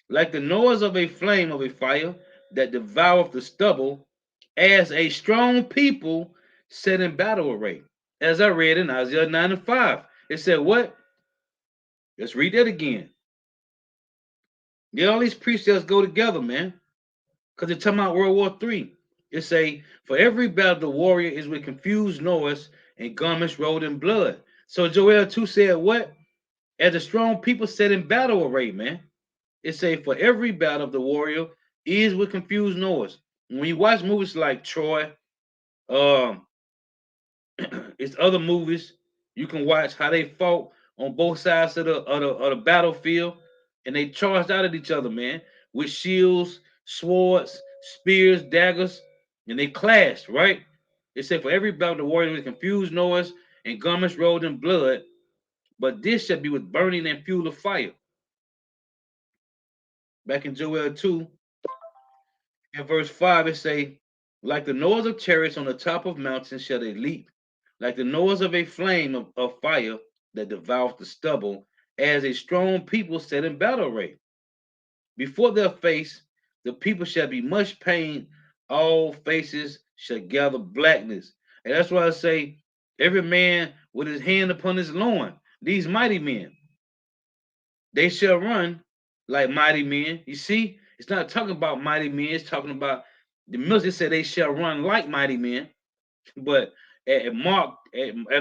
Like the noise of a flame of a fire that devoureth the stubble, as a strong people set in battle array. As I read in Isaiah 9 and 5. It said what? Let's read that again. Yeah, all these precepts go together, man. Because they're talking about World War III. It say, for every battle the warrior is with confused noise and garments rolled in blood. So Joel 2 said what? As a strong people set in battle array, man. It say, for every battle of the warrior is with confused noise. When you watch movies like Troy, it's other movies, you can watch how they fought on both sides of the battlefield, and they charged out at each other, man, with shields, swords, spears, daggers, and they clashed, right? It said, for every battle the warrior with confused noise and garments rolled in blood, but this shall be with burning and fuel of fire. Back in Joel 2, in verse 5, it say, like the noise of chariots on the top of mountains shall they leap, like the noise of a flame of fire that devours the stubble, as a strong people set in battle array. Before their face, the people shall be much pain, all faces shall gather blackness. And that's why I say, every man with his hand upon his loin, these mighty men, they shall run like mighty men. You see, it's not talking about mighty men, it's talking about the Muslims said they shall run like mighty men, but at a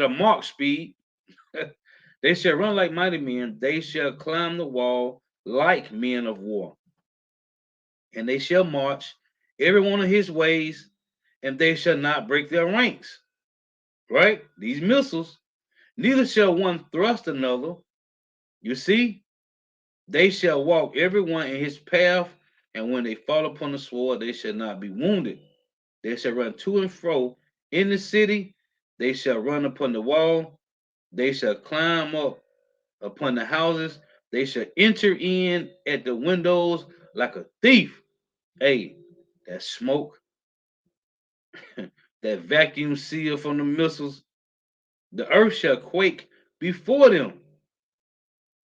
mark speed. They shall run like mighty men, they shall climb the wall like men of war. And they shall march every one of his ways, and they shall not break their ranks. Right? These missiles, neither shall one thrust another. You see, they shall walk every one in his path, and when they fall upon the sword, they shall not be wounded. They shall run to and fro in the city, they shall run upon the wall, they shall climb up upon the houses. They shall enter in at the windows like a thief. Hey, that smoke, that vacuum seal from the missiles, the earth shall quake before them.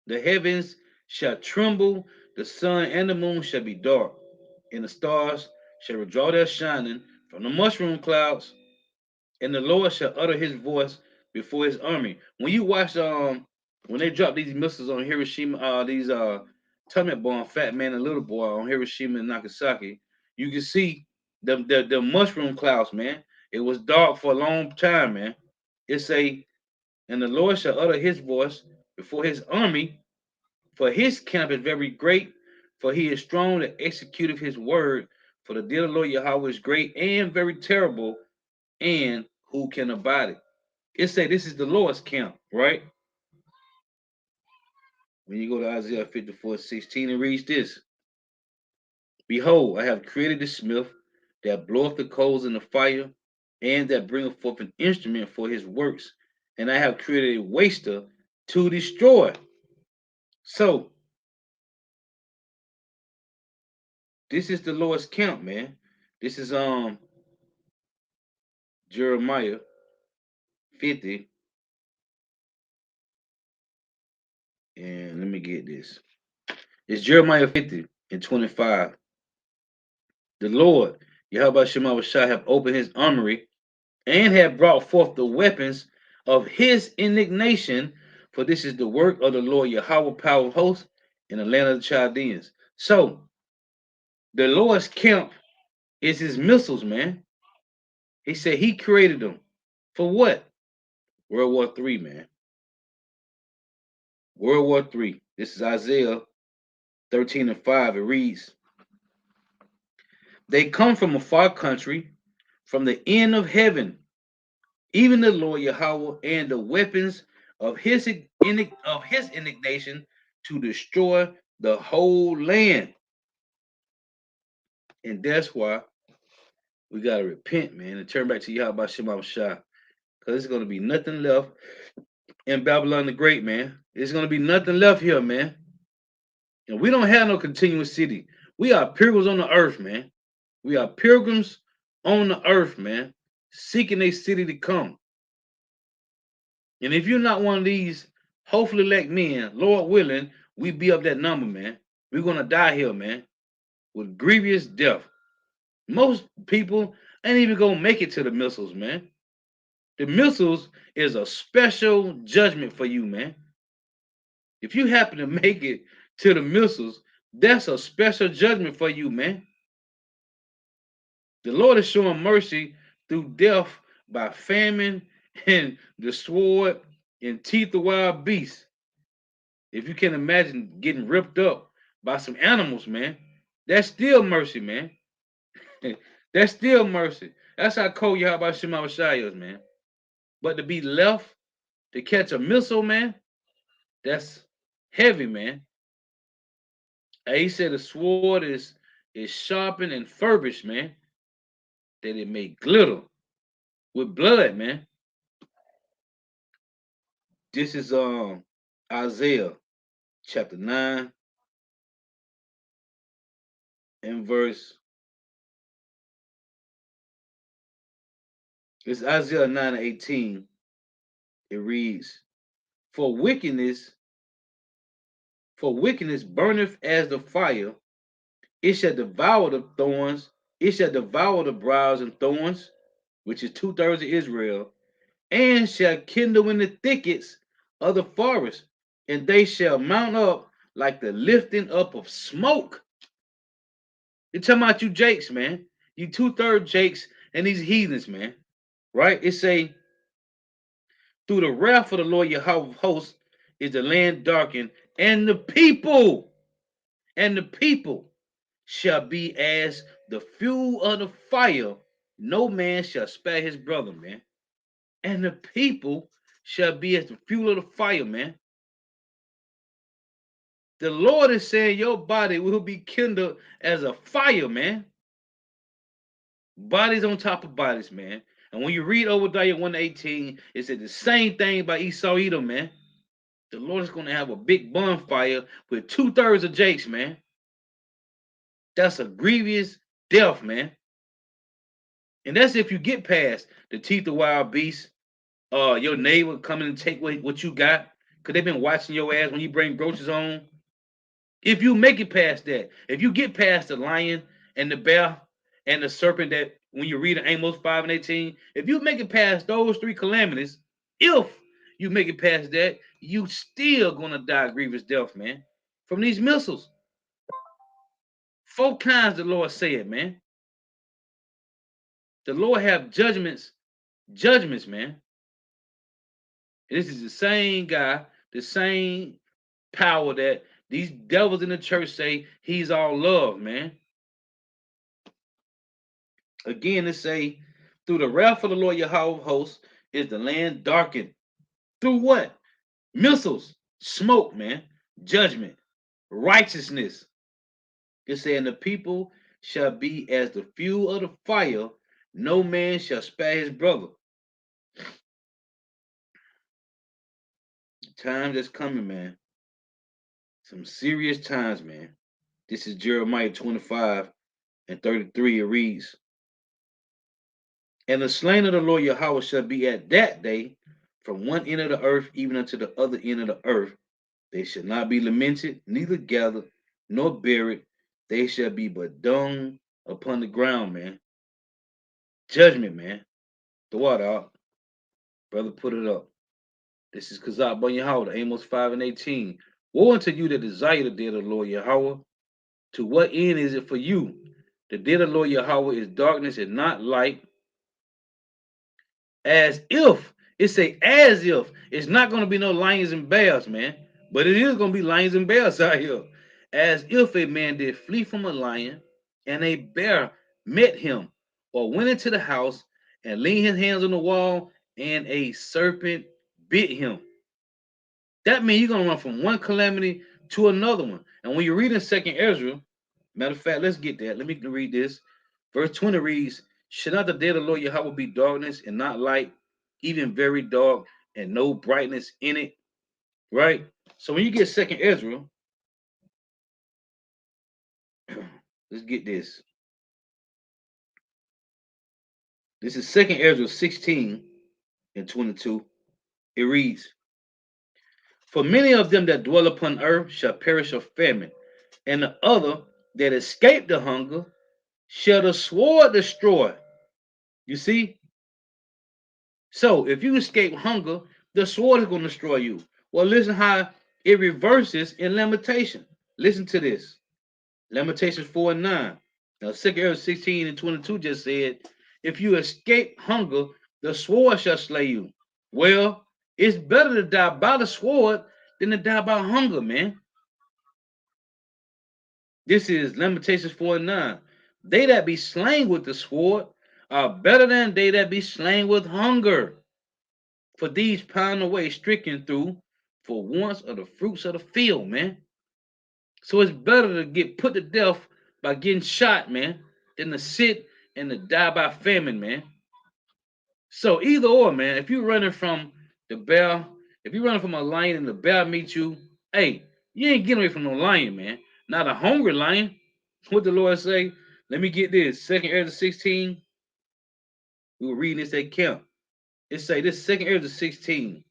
The heavens shall tremble, the sun and the moon shall be dark, and the stars shall withdraw their shining from the mushroom clouds, and the Lord shall utter his voice before his army. When you watch when they drop these missiles on Hiroshima, these atomic bomb, Fat Man and Little Boy on Hiroshima and Nagasaki, you can see the mushroom clouds, man. It was dark for a long time, man. It say, and the Lord shall utter his voice before his army, for his camp is very great, for he is strong that executeth his word. For the day of the Lord Yahweh is great and very terrible, and who can abide it? It say this is the Lord's camp, right? When you go to Isaiah 54:16 and reads this, behold, I have created the smith that bloweth the coals in the fire, and that bringeth forth an instrument for his works, and I have created a waster to destroy. So this is the Lord's camp, man. This is Jeremiah 50. And let me get this. It's Jeremiah 50 and 25. The Lord, Yahweh Shema Shai, have opened his armory and have brought forth the weapons of his indignation, for this is the work of the Lord Yahweh, power of hosts, in the land of the Chaldeans. So the Lord's camp is his missiles, man. He said he created them. For what? World War III, man. World War III. This is Isaiah 13:5. It reads, they come from a far country, from the end of heaven, even the Lord Yahweh, and the weapons of his indignation to destroy the whole land. And that's why we gotta repent, man, and turn back to Yahweh Shema Shai. Because there's gonna be nothing left in Babylon the Great, man. There's gonna be nothing left here, man. And we don't have no continuous city. We are pilgrims on the earth, man. We are pilgrims on the earth, man, seeking a city to come. And if you're not one of these hopefully elect men, Lord willing, we be up that number, man. We're gonna die here, man, with grievous death. Most people ain't even gonna make it to the missiles, man. The missiles is a special judgment for you, man. If you happen to make it to the missiles, that's a special judgment for you, man. The Lord is showing mercy through death by famine and the sword and teeth of wild beasts. If you can imagine getting ripped up by some animals, man, that's still mercy, man. That's still mercy. That's how cold Yahweh Shema Shai is, man. But to be left to catch a missile, man, that's heavy, man. And he said the sword is sharpened and furbished, man, that it may glitter with blood, man. This is Isaiah chapter 9 and verse. It's Isaiah 9:18. It reads, For wickedness burneth as the fire, it shall devour the thorns, it shall devour the briars and thorns, which is 2/3 of Israel, and shall kindle in the thickets of the forest, and they shall mount up like the lifting up of smoke. You're talking about you Jakes, man. You 2/3 Jakes and these heathens, man. Right? It say, through the wrath of the Lord Yahweh of hosts is the land darkened, and the people shall be as the fuel of the fire. No man shall spare his brother, man. And the people shall be as the fuel of the fire, man. The Lord is saying your body will be kindled as a fire, man. Bodies on top of bodies, man. And when you read Obadiah 1:18, it said the same thing by Esau Edom, man. The Lord is going to have a big bonfire with 2/3 of Jakes, man. That's a grievous death, man. And that's if you get past the teeth of wild beasts, your neighbor coming and take what you got, because they've been watching your ass when you bring groceries home. If you make it past that, if you get past the lion and the bear and the serpent, that when you read Amos 5 and 18, if you make it past those 3 calamities, if you make it past that, you still gonna die a grievous death, man, from these missiles. 4 times the Lord said, man. The Lord have judgments, man. This is the same guy, the same power that these devils in the church say he's all love, man. Again, it say, through the wrath of the Lord Yahweh of hosts is the land darkened. Through what? Missiles, smoke, man, judgment, righteousness. It saying the people shall be as the fuel of the fire, no man shall spare his brother. The time that's coming, man. Some serious times, man. This is Jeremiah 25 and 33. It reads, and the slain of the Lord Yahweh shall be at that day from one end of the earth even unto the other end of the earth. They shall not be lamented, neither gathered, nor buried. They shall be but dung upon the ground, man. Judgment, man. The water out. Brother, put it up. This is Kazak Ben Yahweh, Amos 5 and 18. Woe unto you that desire the day of the Lord Yahweh. To what end is it for you? The day of the Lord Yahweh is darkness and not light. As if, it's not going to be no lions and bears, man. But it is going to be lions and bears out here. As if a man did flee from a lion and a bear met him, or went into the house and leaned his hands on the wall and a serpent bit him. That means you're going to run from one calamity to another one. And when you read in 2nd Ezra, matter of fact, let's get that. Let me read this. Verse 20 reads, should not the day of the Lord Yahweh be darkness and not light, even very dark, and no brightness in it? Right? So when you get 2nd Ezra, let's get this. This is 2nd Ezra 16 and 22. It reads, for many of them that dwell upon earth shall perish of famine, and the other that escape the hunger shall the sword destroy. You see? So if you escape hunger, the sword is going to destroy you. Well, listen how it reverses in Lamentation. Listen to this. Lamentations 4 and 9. Now, 2nd Ezra 16 and 22 just said, if you escape hunger, the sword shall slay you. Well, it's better to die by the sword than to die by hunger, man. This is Lamentations 4 and 9. They that be slain with the sword are better than they that be slain with hunger. For these pound away, stricken through, for once of the fruits of the field, man. So it's better to get put to death by getting shot, man, than to sit and to die by famine, man. So either or, man, if you're running from the bear, if you're running from a lion and the bear meets you, hey, you ain't getting away from no lion, man. Not a hungry lion. What the Lord say? Let me get this. 2nd Ezra 16. We were reading this at camp. It say this 2nd Ezra 16.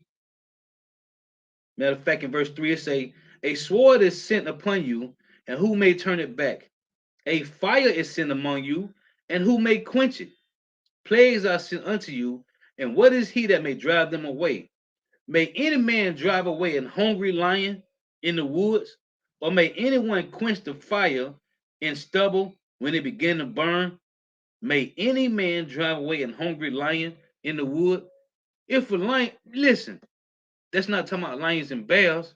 Matter of fact, in verse 3, it say, a sword is sent upon you, and who may turn it back? A fire is sent among you, and who may quench it? Plagues are sent unto you, and what is he that may drive them away? May any man drive away an hungry lion in the woods, or may anyone quench the fire in stubble when it begin to burn? May any man drive away an hungry lion in the wood? If a lion, listen, that's not talking about lions and bears,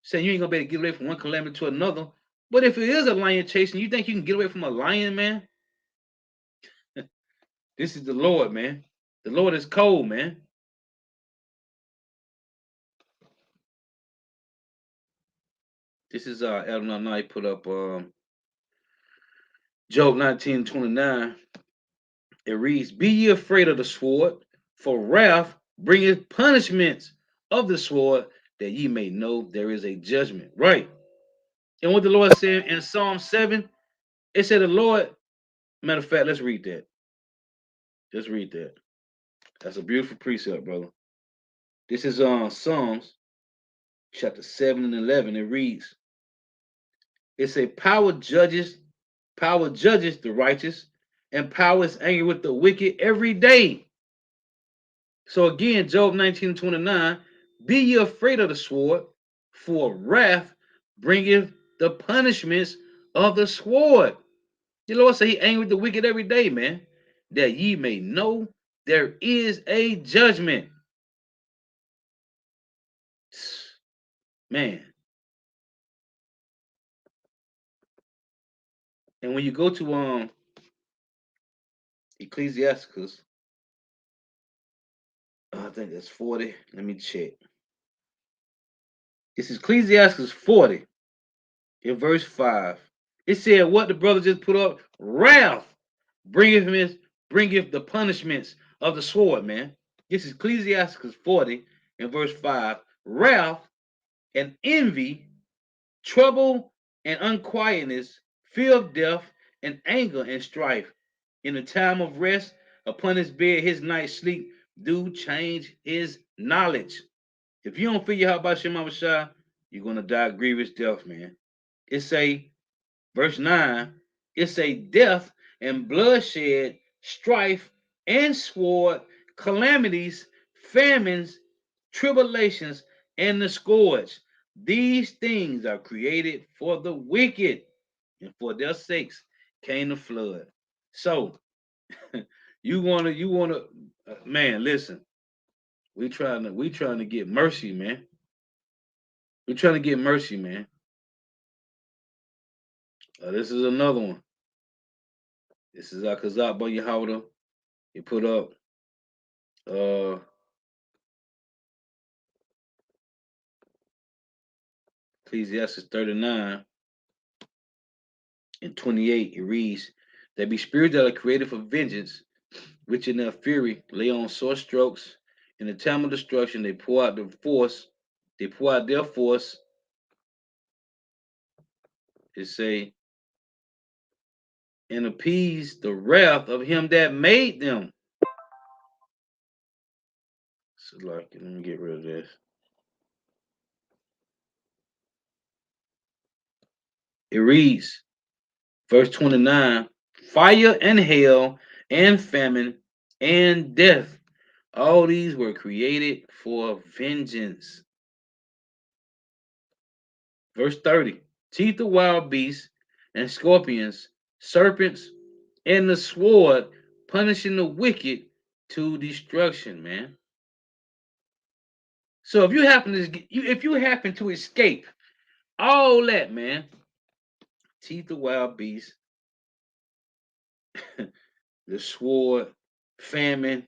saying you ain't gonna be able to get away from one calamity to another. But if it is a lion chasing, you think you can get away from a lion, man? This is the Lord, man. The Lord is cold, man. This is Adam Knight put up Job 19:29. It reads, be ye afraid of the sword, for wrath bringeth punishments of the sword. that ye may know there is a judgment. Right. And what the Lord said in Psalm 7, it said the Lord, matter of fact, let's read that. Let's read that. That's a beautiful precept, brother. This is Psalms chapter 7 and 11. It reads, it say, power judges the righteous, and power is angry with the wicked every day. So again, Job 19:29, be ye afraid of the sword, for wrath bringeth the punishments of the sword. The Lord say he angry with the wicked every day, man, that ye may know there is a judgment. Man. And when you go to Ecclesiasticus, I think that's 40. Let me check. This is Ecclesiasticus 40 in verse 5. It said what the brother just put up, wrath bringeth the punishments of the sword, man. This is Ecclesiasticus 40 in verse 5. Wrath and envy, trouble and unquietness, fear of death and anger and strife. In the time of rest, upon his bed, his night's sleep do change his knowledge. If you don't figure out about Shema Shah, you're gonna die a grievous death, man. It say, verse 9, it say death and bloodshed, strife and sword, calamities, famines, tribulations, and the scourge. These things are created for the wicked, and for their sakes came the flood. So you wanna, man, listen. We trying to get mercy, man. We're trying to get mercy, man. This is another one. This is Akazak Bar Yehuda. He put up Ecclesiastes 39 and 28. It reads, there be spirits that are created for vengeance, which in their fury lay on sore strokes. In the time of destruction, they pour out their force. They pour out their force. It say, and appease the wrath of him that made them. So like, let me get rid of this. It reads, verse 29, fire and hail and famine and death. All these were created for vengeance. Verse 30, teeth of wild beasts and scorpions, serpents, and the sword, punishing the wicked to destruction, man. So if you happen to escape all that, man, teeth of wild beasts, the sword, famine,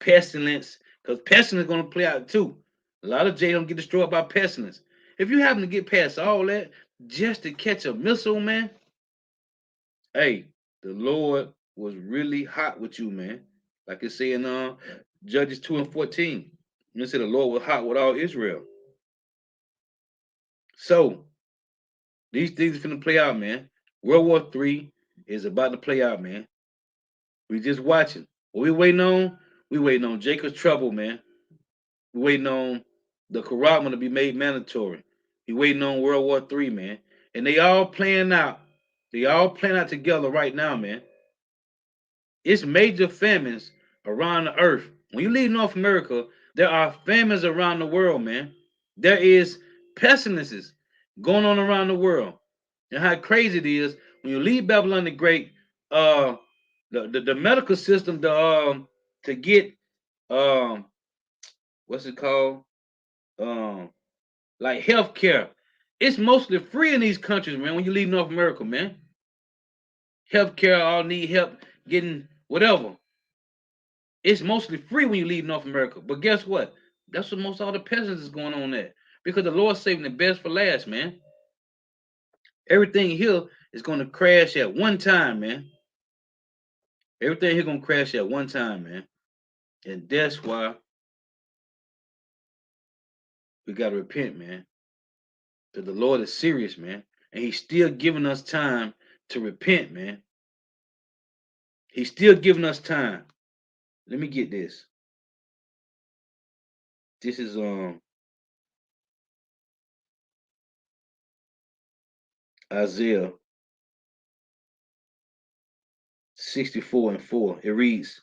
pestilence, because pestilence is going to play out too. A lot of J don't get destroyed by pestilence. If you happen to get past all that just to catch a missile, man, hey, the Lord was really hot with you, man. Like it say in Judges 2 and 14. It said the Lord was hot with all Israel. So these things are going to play out, man. World War III is about to play out, man. We just watching. What we waiting on? We waiting on Jacob's trouble, man. We waiting on the Quran to be made mandatory. We waiting on World War III, man. And they all playing out. They all playing out together right now, man. It's major famines around the earth. When you leave North America, there are famines around the world, man. There is pestilences going on around the world. And how crazy it is when you leave Babylon the Great, the medical system to get what's it called? Like healthcare. It's mostly free in these countries, man. When you leave North America, man. Healthcare, all need help getting whatever. It's mostly free when you leave North America. But guess what? That's what most all the peasants is going on there. Because the Lord's saving the best for last, man. Everything here is going to crash at one time, man. Everything here going to crash at one time, man. And that's why We got to repent, man. Because the Lord is serious, man. And he's still giving us time to repent, man. He's still giving us time. Let me get this. This is Isaiah 64:4. It reads,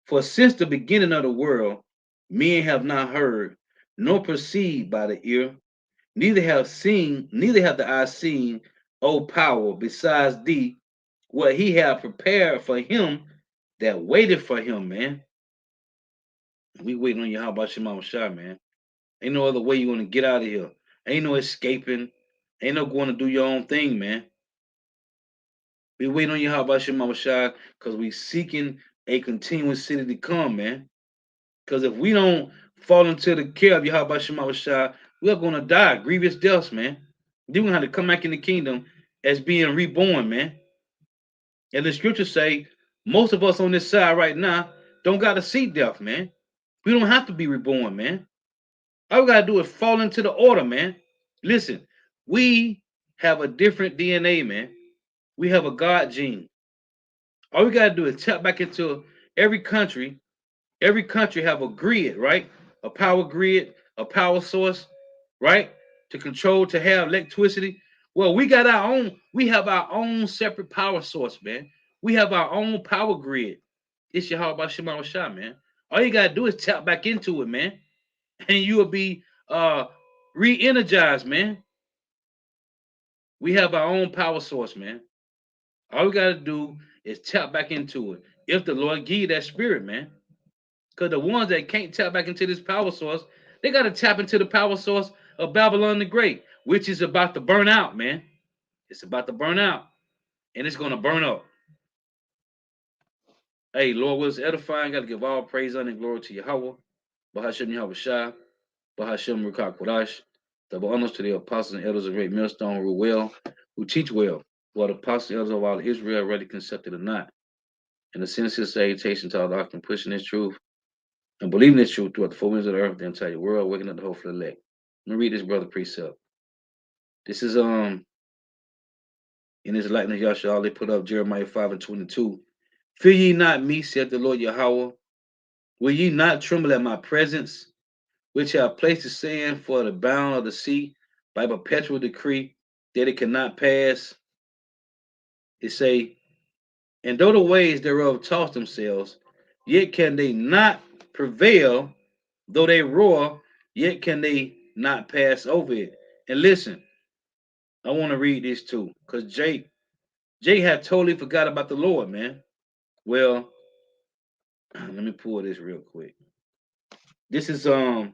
"For since the beginning of the world, men have not heard, nor perceived by the ear, neither have the eye seen, O power, besides thee, what he hath prepared for him that waited for him," man. We waiting on you. How about your mama Shah, man? Ain't no other way you gonna get out of here. Ain't no escaping. Ain't no going to do your own thing, man. We waiting on you. How about your mama Shah? Because we seeking a continuous city to come, man. Because if we don't fall into the care of Yahweh Shema Shah, we're gonna die grievous deaths, man. Then we're gonna have to come back in the kingdom as being reborn, man. And the scriptures say most of us on this side right now don't gotta see death, man. We don't have to be reborn, man. All we gotta do is fall into the order, man. Listen, we have a different DNA, man. We have a God gene. All we gotta do is tap back into every country. Every country have a grid, right? A power grid, a power source, right? To control, to have electricity. Well, we got our own, we have our own separate power source, man. We have our own power grid. It's Yahweh Shema Shah, man. All you gotta do is tap back into it, man. And you will be re-energized, man. We have our own power source, man. All we gotta do is tap back into it. If the Lord give you that spirit, man. Because the ones that can't tap back into this power source, they got to tap into the power source of Babylon the Great, which is about to burn out, man. It's about to burn out, and it's going to burn up. Hey, Lord, was edifying. Got to give all praise, honor, and glory to Yahweh. Bahashem Yahweh Shah. Bahashem Rukak Kodash. Double honors to the apostles and elders of Great Millstone who well, who teach well, who are the apostles and elders of all Israel, ready concepted or not. And the sincere salutation to all doctrine pushing this truth and believing this truth throughout the four winds of the earth, the entire world, waking up the hopeful elect. Let me read this brother precept. This is in his likeness Yahshua, they put up Jeremiah 5:22. "Fear ye not me, saith the Lord Yahweh. Will ye not tremble at my presence, which have placed the sand for the bound of the sea by perpetual decree that it cannot pass?" It say, "And though the waves thereof toss themselves, yet can they not prevail. Though they roar, yet can they not pass over it." And listen, I want to read this too, because Jake had totally forgot about the Lord, man. Well, let me pull this real quick. This is let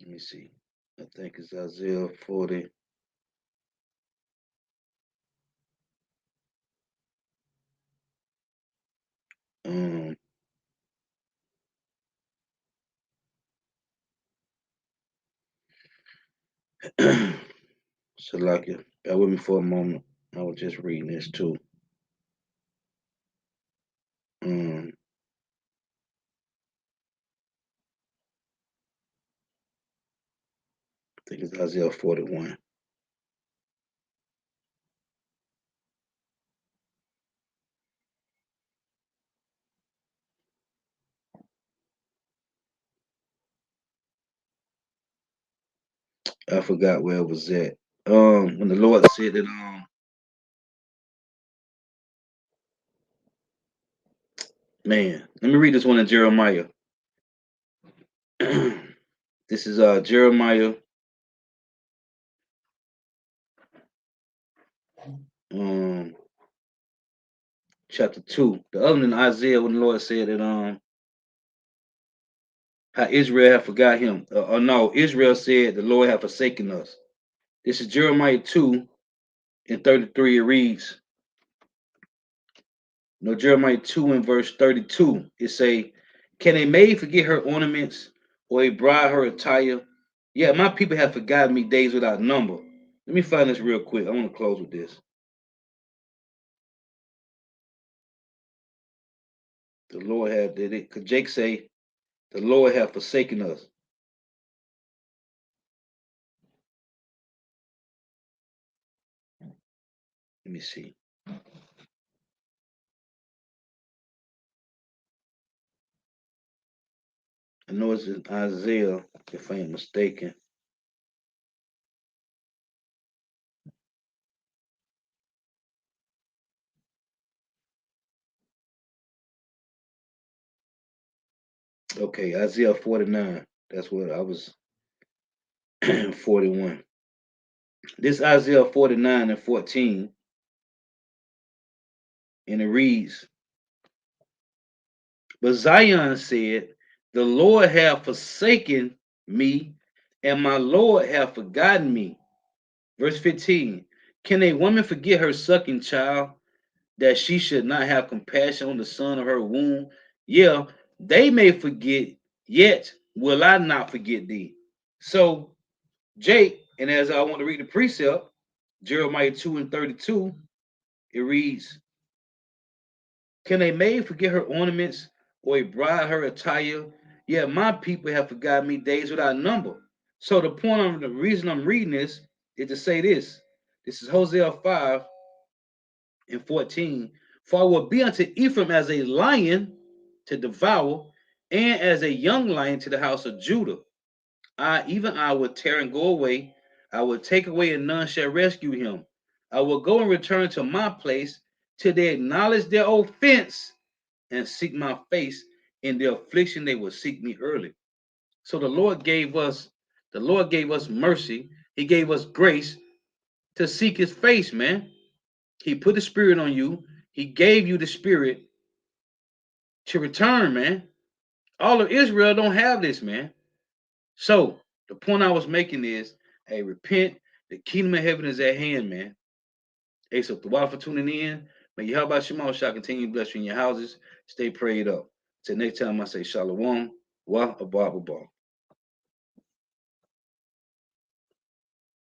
me see. I think it's Isaiah 40. Salakia, bear with me for a moment. I was just reading this too. I think it's Isaiah 41. I forgot where it was at. When the Lord said that man, let me read this one in Jeremiah. This is Jeremiah chapter 2. The other than Isaiah, when the Lord said that how Israel had forgot him. No, Israel said the Lord had forsaken us. This is Jeremiah 2:33. It reads, no, Jeremiah 2 and verse 32. It say, "Can a maid forget her ornaments, or a bride her attire? Yeah, my people have forgotten me days without number." Let me find this real quick. I want to close with this. The Lord had did it. Could Jake say, The Lord hath forsaken us. Let me see. I know it's in Isaiah, if I ain't mistaken. Okay, Isaiah 49. That's what I was 41. This Isaiah 49 and 14, and it reads, but Zion said, the Lord hath forsaken me, and my Lord hath forgotten me. Verse 15, can a woman forget her sucking child, that she should not have compassion on the son of her womb? Yeah, they may forget, yet will I not forget thee. So, Jake, and as I want to read the precept, Jeremiah 2 and 32, it reads, can a maid forget her ornaments, or a bride her attire? Yeah, my people have forgotten me days without number. So the reason I'm reading this is to say this. This is Hosea 5 and 14. For I will be unto Ephraim as a lion to devour, and as a young lion to the house of Judah. I will tear and go away. I will take away, and none shall rescue him. I will go and return to my place till they acknowledge their offense and seek my face. In their affliction they will seek me early. So the Lord gave us mercy. He gave us grace to seek his face, man. He put the spirit on you. He gave you the spirit to return, man. All of Israel don't have this, man. So the point I was making is, hey, repent. The kingdom of heaven is at hand, man. Hey, so thank you for tuning in. May Yahweh Shema shall continue to bless you in your houses. Stay prayed up. Till next time, I say shalom. Wa abba.